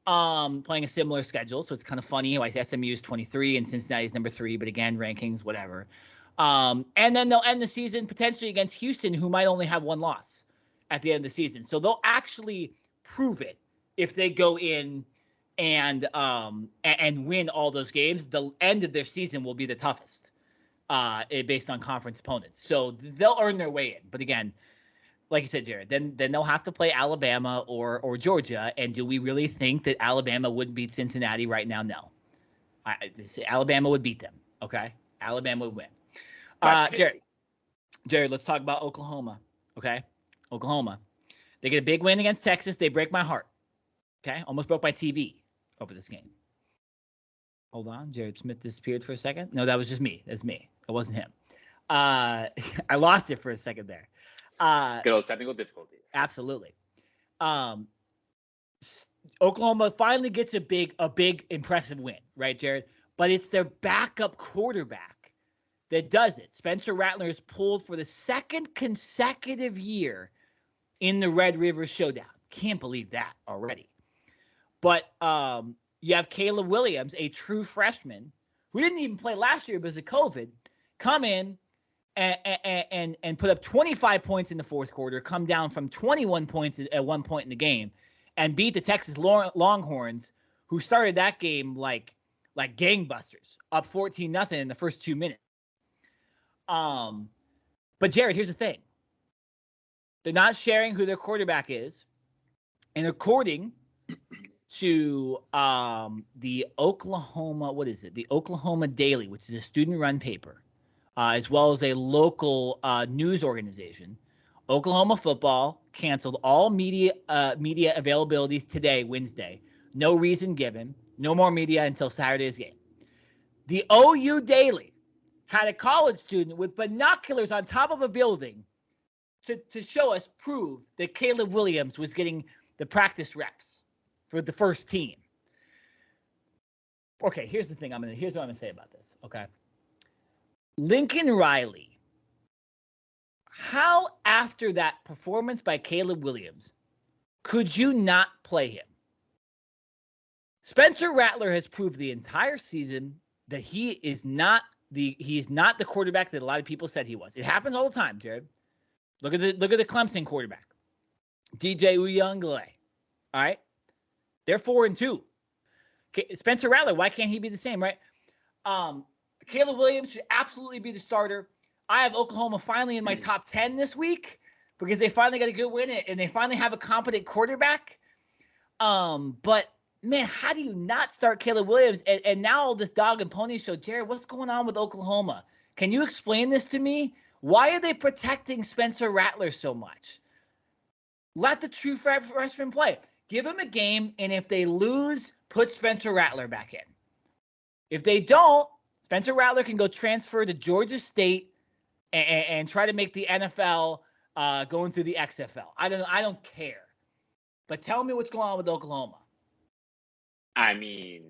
Playing a similar schedule, so it's kind of funny why SMU is 23 and Cincinnati is number 3, but again, rankings, whatever. And then they'll end the season potentially against Houston, who might only have 1 loss at the end of the season. So they'll actually prove it if they go in and win all those games. The end of their season will be the toughest, based on conference opponents. So they'll earn their way in. But again, like you said, Jared, then they'll have to play Alabama or Georgia. And do we really think that Alabama would beat Cincinnati right now? No. Alabama would beat them. Okay? Alabama would win. Jared, let's talk about Oklahoma. Okay? Oklahoma. They get a big win against Texas. They break my heart. Okay? Almost broke my TV over this game. Hold on. Jared Smith disappeared for a second. No, that was just me. That's me. It wasn't him. I lost it for a second there. Good old technical difficulties. Absolutely. Oklahoma finally gets a big impressive win, right, Jared? But it's their backup quarterback that does it. Spencer Rattler is pulled for the 2nd consecutive year in the Red River Showdown. Can't believe that already. But you have Caleb Williams, a true freshman, who didn't even play last year because of COVID, come in and put up 25 points in the fourth quarter, come down from 21 points at one point in the game, and beat the Texas Longhorns, who started that game like gangbusters, up 14-0 in the first 2 minutes. But Jared, here's the thing. They're not sharing who their quarterback is. And according to the Oklahoma, the Oklahoma Daily, which is a student-run paper, as well as a local news organization, Oklahoma football canceled all media availabilities today, Wednesday. No reason given. No more media until Saturday's game. The OU Daily had a college student with binoculars on top of a building to show us proof that Caleb Williams was getting the practice reps for the first team. Okay, here's the thing. Here's what I'm gonna say about this. Okay, Lincoln Riley. How after that performance by Caleb Williams could you not play him? Spencer Rattler has proved the entire season that he is not the quarterback that a lot of people said he was. It happens all the time, Jared. Look at the Clemson quarterback, DJ Uiagalelei. All right, they're 4-2. Spencer Rattler, why can't he be the same, right? Caleb Williams should absolutely be the starter. I have Oklahoma finally in my top 10 this week because they finally got a good win and they finally have a competent quarterback. But man, how do you not start Caleb Williams? And now this dog and pony show, Jared, what's going on with Oklahoma? Can you explain this to me? Why are they protecting Spencer Rattler so much? Let the true freshman play. Give him a game, and if they lose, put Spencer Rattler back in. If they don't, Spencer Rattler can go transfer to Georgia State and try to make the NFL going through the XFL. I don't care. But tell me what's going on with Oklahoma. I mean,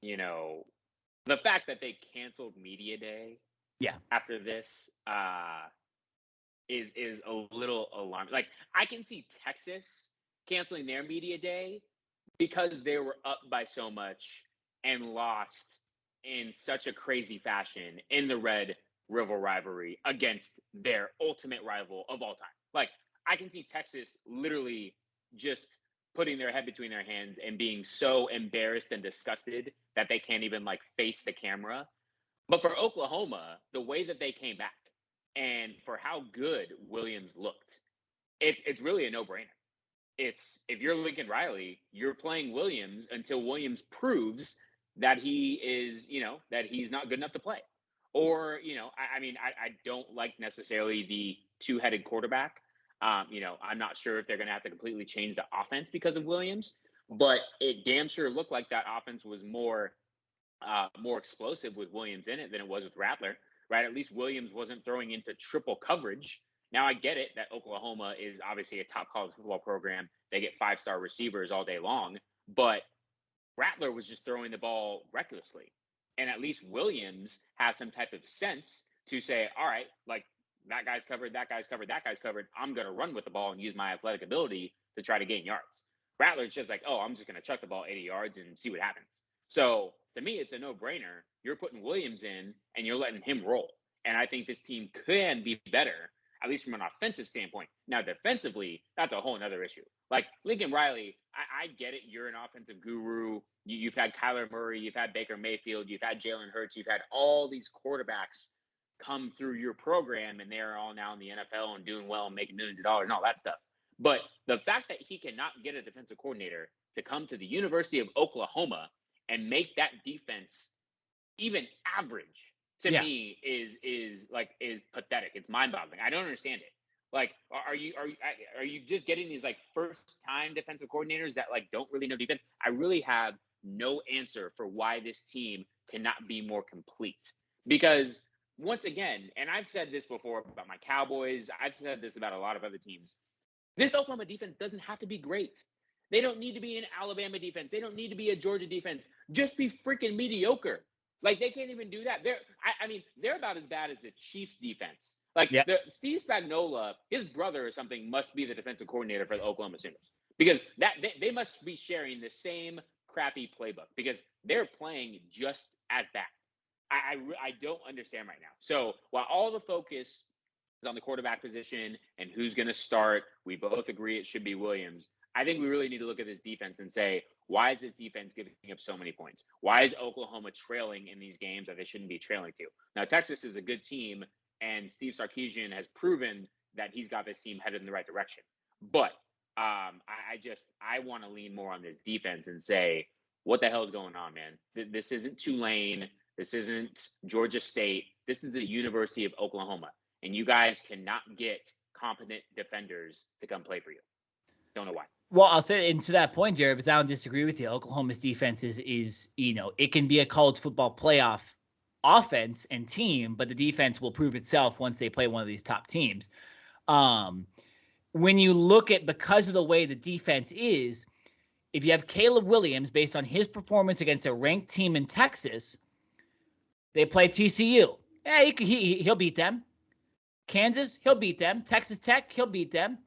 the fact that they canceled media day after this is a little alarming. Like, I can see Texas canceling their media day because they were up by so much and lost in such a crazy fashion in the Red River rivalry against their ultimate rival of all time. Like, I can see Texas literally just putting their head between their hands and being so embarrassed and disgusted that they can't even face the camera. But for Oklahoma, the way that they came back and for how good Williams looked, it's really a no-brainer. If you're Lincoln Riley, you're playing Williams until Williams proves that he is, that he's not good enough to play. Or, I don't like necessarily the two-headed quarterback. I'm not sure if they're going to have to completely change the offense because of Williams, but it damn sure looked like that offense was more explosive with Williams in it than it was with Rattler, right? At least Williams wasn't throwing into triple coverage. Now, I get it that Oklahoma is obviously a top college football program. They get 5-star receivers all day long, but Rattler was just throwing the ball recklessly. And at least Williams has some type of sense to say, all right, that guy's covered, that guy's covered, that guy's covered. I'm going to run with the ball and use my athletic ability to try to gain yards. Rattler's just I'm just going to chuck the ball 80 yards and see what happens. So to me, it's a no-brainer. You're putting Williams in and you're letting him roll. And I think this team can be better, at least from an offensive standpoint. Now, defensively, that's a whole other issue. Lincoln Riley, I get it. You're an offensive guru. You've had Kyler Murray. You've had Baker Mayfield. You've had Jalen Hurts. You've had all these quarterbacks come through your program, and they're all now in the NFL and doing well and making millions of dollars and all that stuff. But the fact that he cannot get a defensive coordinator to come to the University of Oklahoma and make that defense even average to me is pathetic. It's mind-boggling. I don't understand it. Are you just getting these first-time defensive coordinators that don't really know defense? I really have no answer for why this team cannot be more complete. Because once again, and I've said this before about my Cowboys, I've said this about a lot of other teams, this Oklahoma defense doesn't have to be great. They don't need to be an Alabama defense. They don't need to be a Georgia defense. Just be freaking mediocre. They can't even do that. They're about as bad as the Chiefs defense. Steve Spagnuolo, his brother or something, must be the defensive coordinator for the Oklahoma Sooners. Because they must be sharing the same crappy playbook because they're playing just as bad. I don't understand right now. So while all the focus is on the quarterback position and who's going to start, we both agree it should be Williams. I think we really need to look at this defense and say, why is this defense giving up so many points? Why is Oklahoma trailing in these games that they shouldn't be trailing to? Now, Texas is a good team, and Steve Sarkisian has proven that he's got this team headed in the right direction. But I want to lean more on this defense and say, what the hell is going on, man? This isn't Tulane. This isn't Georgia State. This is the University of Oklahoma. And you guys cannot get competent defenders to come play for you. Don't know why. Well, I'll say, and to that point, Jared, because I don't disagree with you. Oklahoma's defense is it can be a college football playoff offense and team, but the defense will prove itself once they play one of these top teams. When you look at, because of the way the defense is, if you have Caleb Williams, based on his performance against a ranked team in Texas, they play TCU. Yeah, he'll beat them. Kansas, he'll beat them. Texas Tech, he'll beat them.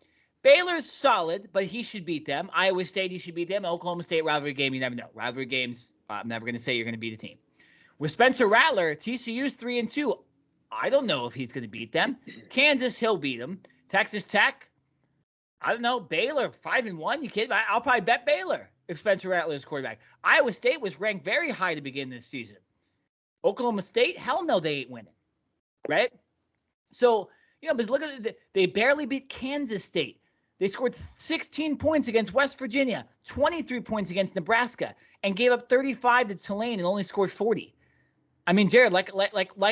Baylor's solid, but he should beat them. Iowa State, he should beat them. Oklahoma State rivalry game, you never know. Rivalry games, I'm never going to say you're going to beat a team. With Spencer Rattler, TCU's 3-2. I don't know if he's going to beat them. Kansas, he'll beat them. Texas Tech, I don't know. Baylor, 5-1. You kidding? I'll probably bet Baylor if Spencer Rattler is quarterback. Iowa State was ranked very high to begin this season. Oklahoma State, hell no, they ain't winning, right? So, but look at it. They barely beat Kansas State. They scored 16 points against West Virginia, 23 points against Nebraska, and gave up 35 to Tulane and only scored 40. I mean, Jared, like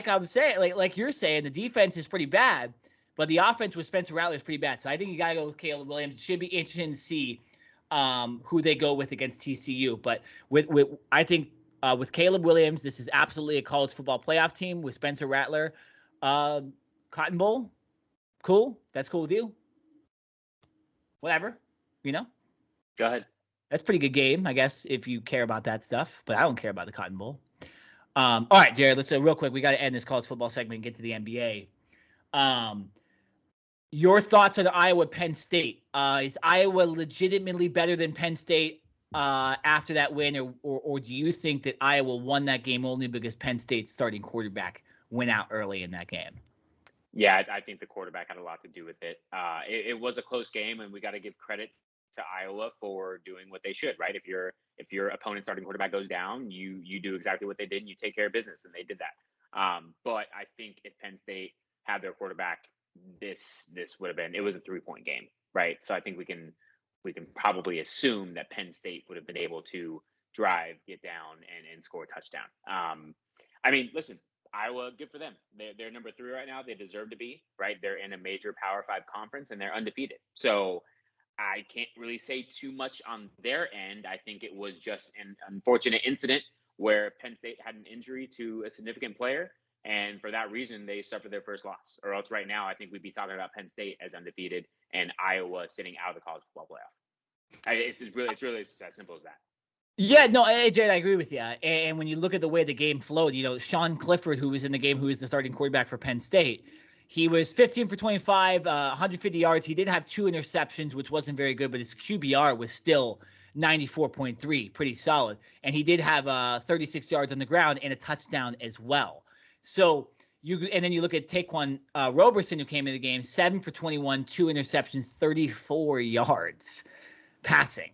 I was saying, like you're saying, the defense is pretty bad, but the offense with Spencer Rattler is pretty bad. So I think you got to go with Caleb Williams. It should be interesting to see who they go with against TCU. But I think with Caleb Williams, this is absolutely a college football playoff team. With Spencer Rattler, Cotton Bowl, cool. That's cool with you. Whatever, Go ahead. That's a pretty good game, I guess, if you care about that stuff. But I don't care about the Cotton Bowl. All right, Jared, let's real quick. We got to end this college football segment and get to the NBA. Your thoughts on Iowa Penn State? Is Iowa legitimately better than Penn State after that win, or do you think that Iowa won that game only because Penn State's starting quarterback went out early in that game? Yeah, I think the quarterback had a lot to do with it. It was a close game, and we got to give credit to Iowa for doing what they should, right? If your opponent's starting quarterback goes down, you do exactly what they did, and you take care of business, and they did that. But I think if Penn State had their quarterback, this would have been, it was a 3-point game, right? So I think we can probably assume that Penn State would have been able to drive, get down, and score a touchdown. I mean, listen. Iowa, good for them. They're number 3 right now. They deserve to be, right? They're in a major Power 5 conference, and they're undefeated. So I can't really say too much on their end. I think it was just an unfortunate incident where Penn State had an injury to a significant player, and for that reason, they suffered their first loss. Or else right now, I think we'd be talking about Penn State as undefeated and Iowa sitting out of the college football playoff. It's really as simple as that. Yeah, no, AJ, I agree with you. And when you look at the way the game flowed, Sean Clifford, who was in the game, who was the starting quarterback for Penn State, he was 15 for 25, 150 yards. He did have 2 interceptions, which wasn't very good, but his QBR was still 94.3, pretty solid. And he did have 36 yards on the ground and a touchdown as well. So and then you look at Taquan Roberson, who came into the game, 7 for 21, 2 interceptions, 34 yards passing.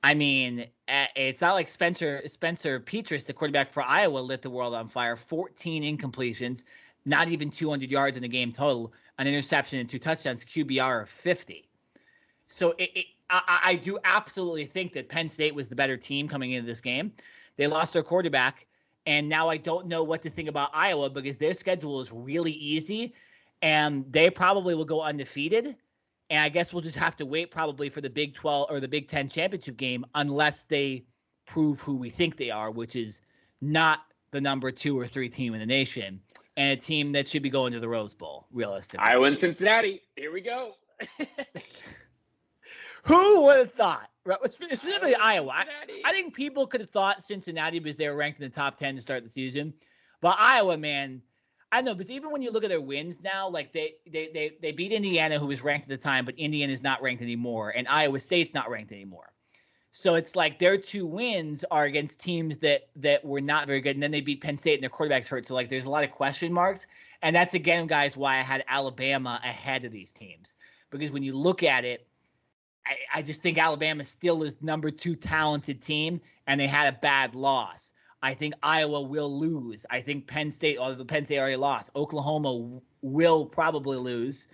I mean, it's not like Spencer Petras, the quarterback for Iowa, lit the world on fire. 14 incompletions, not even 200 yards in the game total, an interception and 2 touchdowns, QBR of 50. So I do absolutely think that Penn State was the better team coming into this game. They lost their quarterback, and now I don't know what to think about Iowa because their schedule is really easy, and they probably will go undefeated. And I guess we'll just have to wait probably for the Big 12 or the Big 10 championship game unless they prove who we think they are, which is not the number 2 or 3 team in the nation and a team that should be going to the Rose Bowl, realistically. Iowa and Cincinnati. Here we go. Who would have thought? Right, specifically Iowa. I think people could have thought Cincinnati because they were ranked in the top 10 to start the season. But Iowa, man, I know, because even when you look at their wins now, like they beat Indiana, who was ranked at the time, but Indiana is not ranked anymore, and Iowa State's not ranked anymore. So it's like their 2 wins are against teams that were not very good, and then they beat Penn State and their quarterback's hurt. So like there's a lot of question marks, and that's again, guys, why I had Alabama ahead of these teams, because when you look at it, I just think Alabama still is number 2 talented team, and they had a bad loss. I think Iowa will lose. I think Penn State, although Penn State already lost, Oklahoma will probably lose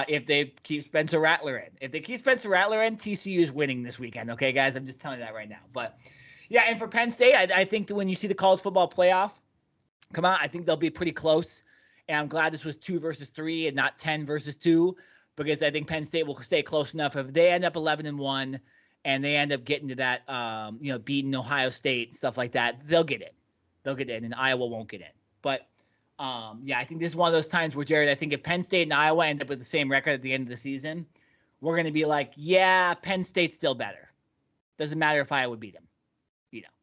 if they keep Spencer Rattler in. If they keep Spencer Rattler in, TCU is winning this weekend. Okay, guys, I'm just telling you that right now. But yeah, and for Penn State, I think that when you see the college football playoff come out, I think they'll be pretty close. And I'm glad this was 2 versus 3 and not 10 versus 2, because I think Penn State will stay close enough. If they end up 11-1 and they end up getting to that, beating Ohio State, stuff like that, they'll get in. They'll get in, and Iowa won't get in. But, I think this is one of those times where, Jared, I think if Penn State and Iowa end up with the same record at the end of the season, we're going to be like, yeah, Penn State's still better. Doesn't matter if Iowa beat them.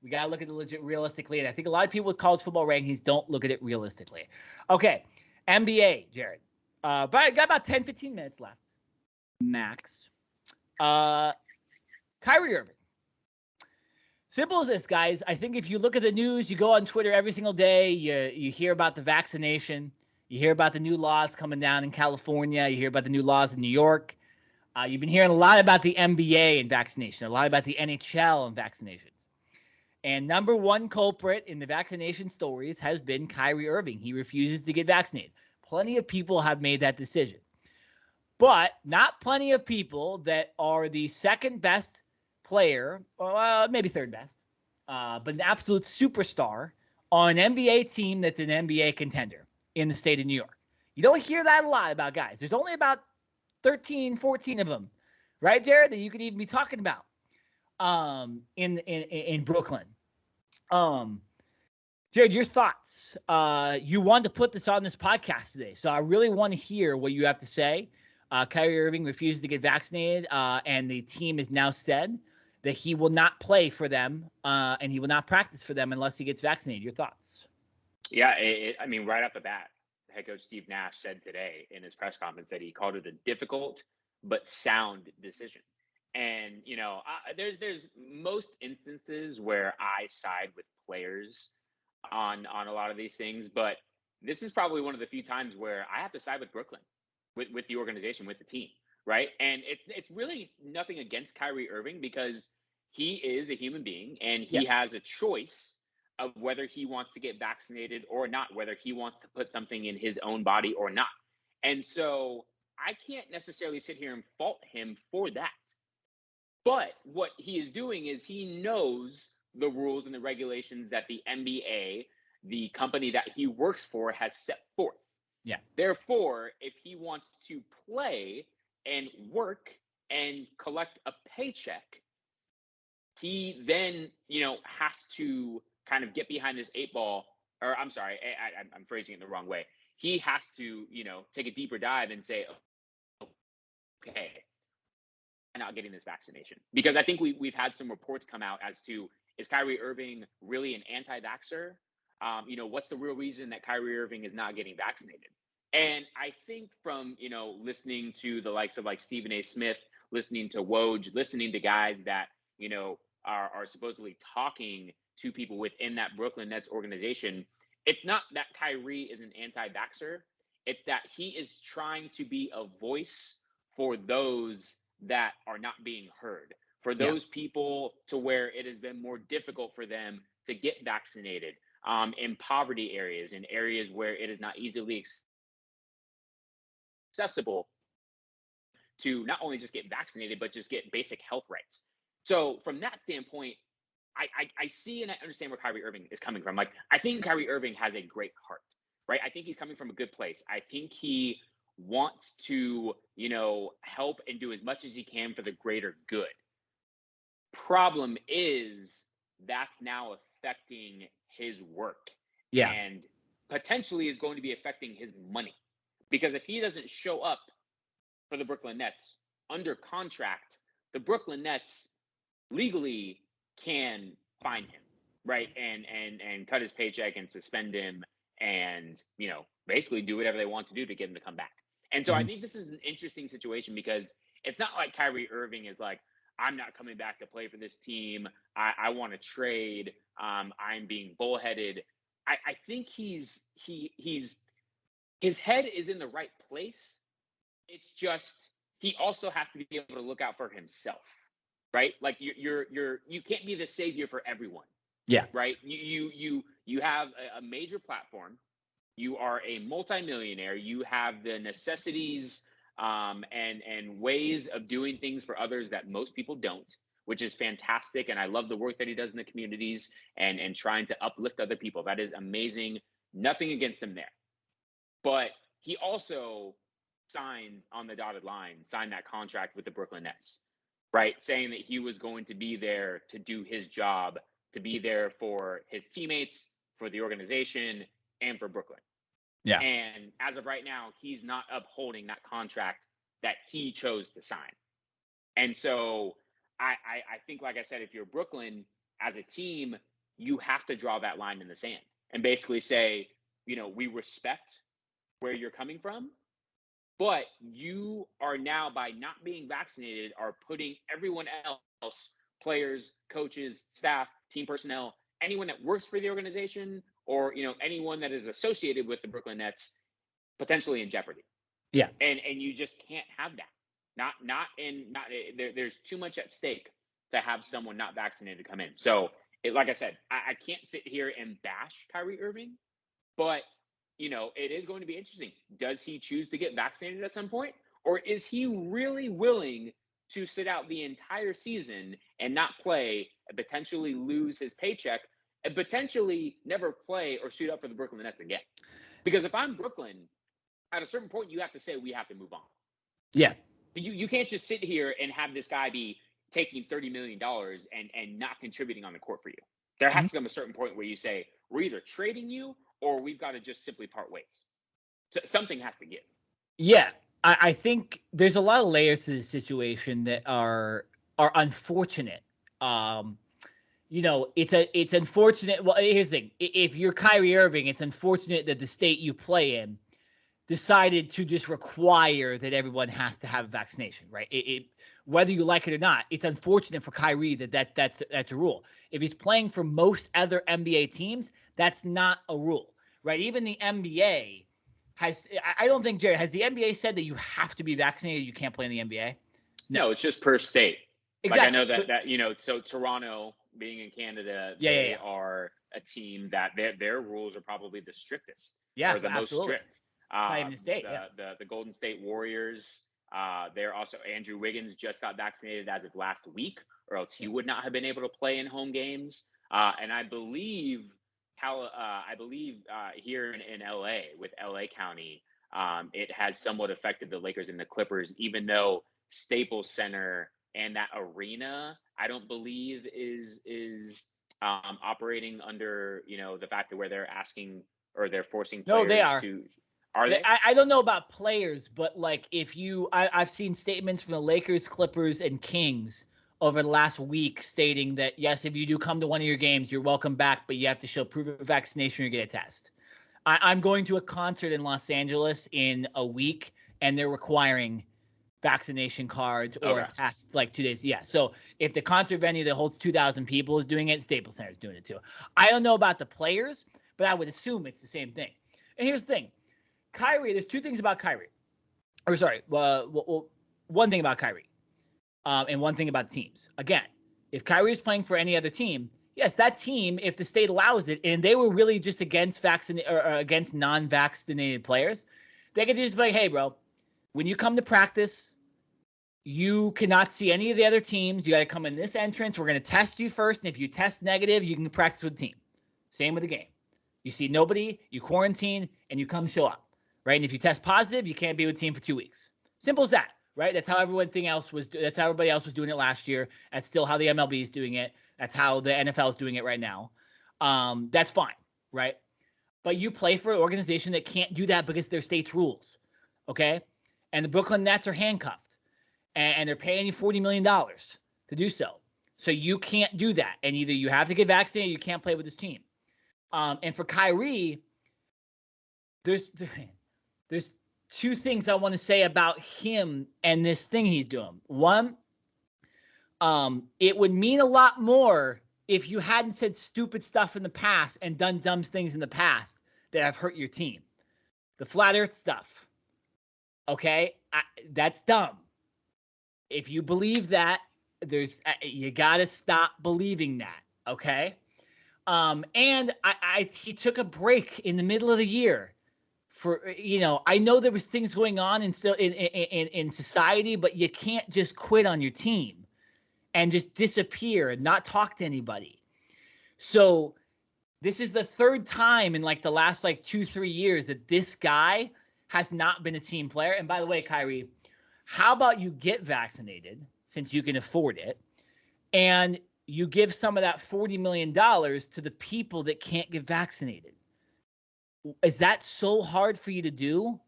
We got to look at it legit realistically, and I think a lot of people with college football rankings don't look at it realistically. Okay, NBA, Jared. But I got about 10, 15 minutes left, max. Kyrie Irving. Simple as this, guys. I think if you look at the news, you go on Twitter every single day, you hear about the vaccination, you hear about the new laws coming down in California, you hear about the new laws in New York. You've been hearing a lot about the NBA and vaccination, a lot about the NHL and vaccinations. And number 1 culprit in the vaccination stories has been Kyrie Irving. He refuses to get vaccinated. Plenty of people have made that decision. But not plenty of people that are the second best player, or maybe third best, but an absolute superstar on an NBA team that's an NBA contender in the state of New York. You don't hear that a lot about guys. There's only about 13, 14 of them, right, Jared, that you could even be talking about in Brooklyn. Jared, your thoughts. You wanted to put this on this podcast today, so I really want to hear what you have to say. Kyrie Irving refuses to get vaccinated, and the team has now said that he will not play for them and he will not practice for them unless he gets vaccinated. Your thoughts? Yeah, right off the bat, head coach Steve Nash said today in his press conference that he called it a difficult but sound decision. And, there's most instances where I side with players on a lot of these things, but this is probably one of the few times where I have to side with Brooklyn, with the organization, with the team, right? And it's really nothing against Kyrie Irving, because he is a human being and he has a choice of whether he wants to get vaccinated or not, whether he wants to put something in his own body or not. And so I can't necessarily sit here and fault him for that. But what he is doing is he knows the rules and the regulations that the NBA, the company that he works for, has set forth. Yeah. Therefore, if he wants to play and work and collect a paycheck, he then, has to kind of get behind this 8 ball, or I'm sorry, I'm phrasing it the wrong way. He has to, take a deeper dive and say, okay, I'm not getting this vaccination. Because I think we've had some reports come out as to, is Kyrie Irving really an anti-vaxxer? What's the real reason that Kyrie Irving is not getting vaccinated? And I think from, listening to the likes of like Stephen A. Smith, listening to Woj, listening to guys that, are supposedly talking to people within that Brooklyn Nets organization, it's not that Kyrie is an anti-vaxxer. It's that he is trying to be a voice for those that are not being heard, for those people to where it has been more difficult for them to get vaccinated, in poverty areas, in areas where it is not easily accessible to not only just get vaccinated, but just get basic health rights. So from that standpoint, I see and I understand where Kyrie Irving is coming from. Like, I think Kyrie Irving has a great heart, right? I think he's coming from a good place. I think he wants to, help and do as much as he can for the greater good. Problem is, that's now affecting his work. Yeah. And potentially is going to be affecting his money. Because if he doesn't show up for the Brooklyn Nets under contract, the Brooklyn Nets legally can fine him, right? And cut his paycheck and suspend him and, basically do whatever they want to do to get him to come back. And so I think this is an interesting situation, because it's not like Kyrie Irving is like, I'm not coming back to play for this team. I want to trade. I'm being bullheaded. I think he's his head is in the right place. It's just he also has to be able to look out for himself, right? Like you can't be the savior for everyone. Yeah. Right. You have a major platform. You are a multimillionaire. You have the necessities and ways of doing things for others that most people don't, which is fantastic. And I love the work that he does in the communities and trying to uplift other people. That is amazing. Nothing against him there. But he also signed on the dotted line, signed that contract with the Brooklyn Nets, right? Saying that he was going to be there to do his job, to be there for his teammates, for the organization, and for Brooklyn. Yeah. And as of right now, he's not upholding that contract that he chose to sign. And so I think, like I said, if you're Brooklyn as a team, you have to draw that line in the sand and basically say, we respect where you're coming from, but you are now, by not being vaccinated, are putting everyone else, players, coaches, staff, team personnel, anyone that works for the organization, or anyone that is associated with the Brooklyn Nets, potentially in jeopardy. Yeah. And you just can't have that. There's too much at stake to have someone not vaccinated come in. So, like I said, I can't sit here and bash Kyrie Irving, but it is going to be interesting. Does he choose to get vaccinated at some point, or is he really willing to sit out the entire season and not play and potentially lose his paycheck and potentially never play or suit up for the Brooklyn Nets again? Because if I'm Brooklyn, at a certain point, you have to say we have to move on. Yeah. You can't just sit here and have this guy be taking $30 million and not contributing on the court for you. There has to come a certain point where you say, we're either trading you or we've got to just simply part ways. So something has to give. Yeah. I think there's a lot of layers to this situation that are unfortunate. It's unfortunate. Well, here's the thing. If you're Kyrie Irving, it's unfortunate that the state you play in decided to just require that everyone has to have a vaccination, right? Whether you like it or not, it's unfortunate for Kyrie that's a rule. If he's playing for most other NBA teams, that's not a rule, right? Even the NBA I don't think, Jerry, has the NBA said that you have to be vaccinated, you can't play in the NBA? No, it's just per state. Exactly. Like I know so Toronto, being in Canada, they are a team that their rules are probably the strictest. Yeah, or the absolutely. most strict. It's not even the state. The Golden State Warriors, they're also, Andrew Wiggins just got vaccinated as of last week, or else he would not have been able to play in home games. And I believe here in LA with LA County, it has somewhat affected the Lakers and the Clippers, even though Staples Center and that arena, I don't believe is operating under the fact that where they're asking or they're forcing players they are. to. Are they? I don't know about players, but like I've seen statements from the Lakers, Clippers, and Kings over the last week stating that, yes, if you do come to one of your games, you're welcome back, but you have to show proof of vaccination or get a test. I'm going to a concert in Los Angeles in a week, and they're requiring vaccination cards or a test like 2 days. Yeah. So if the concert venue that holds 2,000 people is doing it, Staples Center is doing it too. I don't know about the players, but I would assume it's the same thing. And here's the thing. Kyrie, there's two things about Kyrie. One thing about Kyrie. And one thing about teams. Again, if Kyrie is playing for any other team, yes, that team, if the state allows it, and they were really just against non-vaccinated players, they could just be like, hey, bro, when you come to practice, you cannot see any of the other teams. You got to come in this entrance. We're going to test you first, and if you test negative, you can practice with the team. Same with the game. You see nobody, you quarantine, and you come show up, right? And if you test positive, you can't be with the team for 2 weeks. Simple as that. Right? That's how everybody else was doing it last year. That's still how the MLB is doing it. That's how the NFL is doing it right now. That's fine, right? But you play for an organization that can't do that because their state's rules, okay? And the Brooklyn Nets are handcuffed, and they're paying you $40 million to do so. So you can't do that, and either you have to get vaccinated or you can't play with this team. And for Kyrie, there's two things I want to say about him and this thing he's doing. One, It would mean a lot more if you hadn't said stupid stuff in the past and done dumb things in the past that have hurt your team. The flat earth stuff. Okay? That's dumb. If you believe that, you got to stop believing that. Okay? And he took a break in the middle of the year for, I know there was things going on in society, but you can't just quit on your team and just disappear and not talk to anybody. So this is the third time in like the last 2-3 years that this guy has not been a team player. And by the way, Kyrie, how about you get vaccinated since you can afford it, and you give some of that $40 million to the people that can't get vaccinated? Is that so hard for you to do?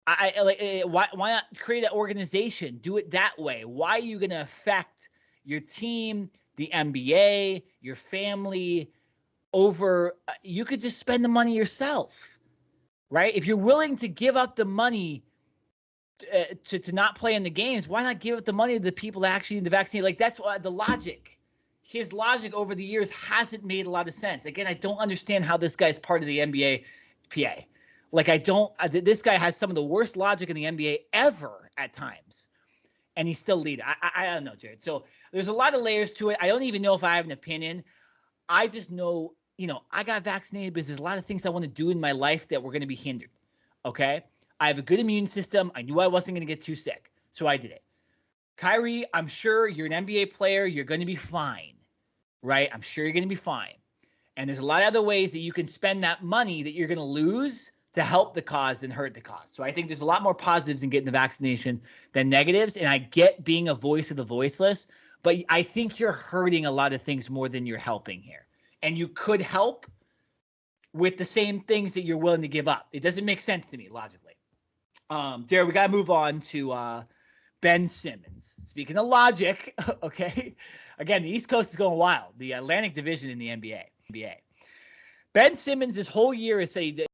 Why not create an organization? Do it that way. Why are you going to affect your team, the NBA, your family over? You could just spend the money yourself, right? If you're willing to give up the money to not play in the games, why not give up the money to the people that actually need the vaccine? That's the logic. His logic over the years hasn't made a lot of sense. Again, I don't understand how this guy's part of the NBA PA. This guy has some of the worst logic in the NBA ever at times, and he's still leading. I don't know, Jared. So there's a lot of layers to it. I don't even know if I have an opinion. I just know, I got vaccinated because there's a lot of things I want to do in my life that were going to be hindered. Okay? I have a good immune system. I knew I wasn't going to get too sick, so I did it. Kyrie, I'm sure you're an NBA player. You're going to be fine, right? I'm sure you're going to be fine. And there's a lot of other ways that you can spend that money that you're going to lose to help the cause than hurt the cause. So I think there's a lot more positives in getting the vaccination than negatives. And I get being a voice of the voiceless, but I think you're hurting a lot of things more than you're helping here. And you could help with the same things that you're willing to give up. It doesn't make sense to me logically. Jared, we got to move on to Ben Simmons. Speaking of logic, okay. Again, the East Coast is going wild. The Atlantic Division in the NBA. Ben Simmons this whole year has said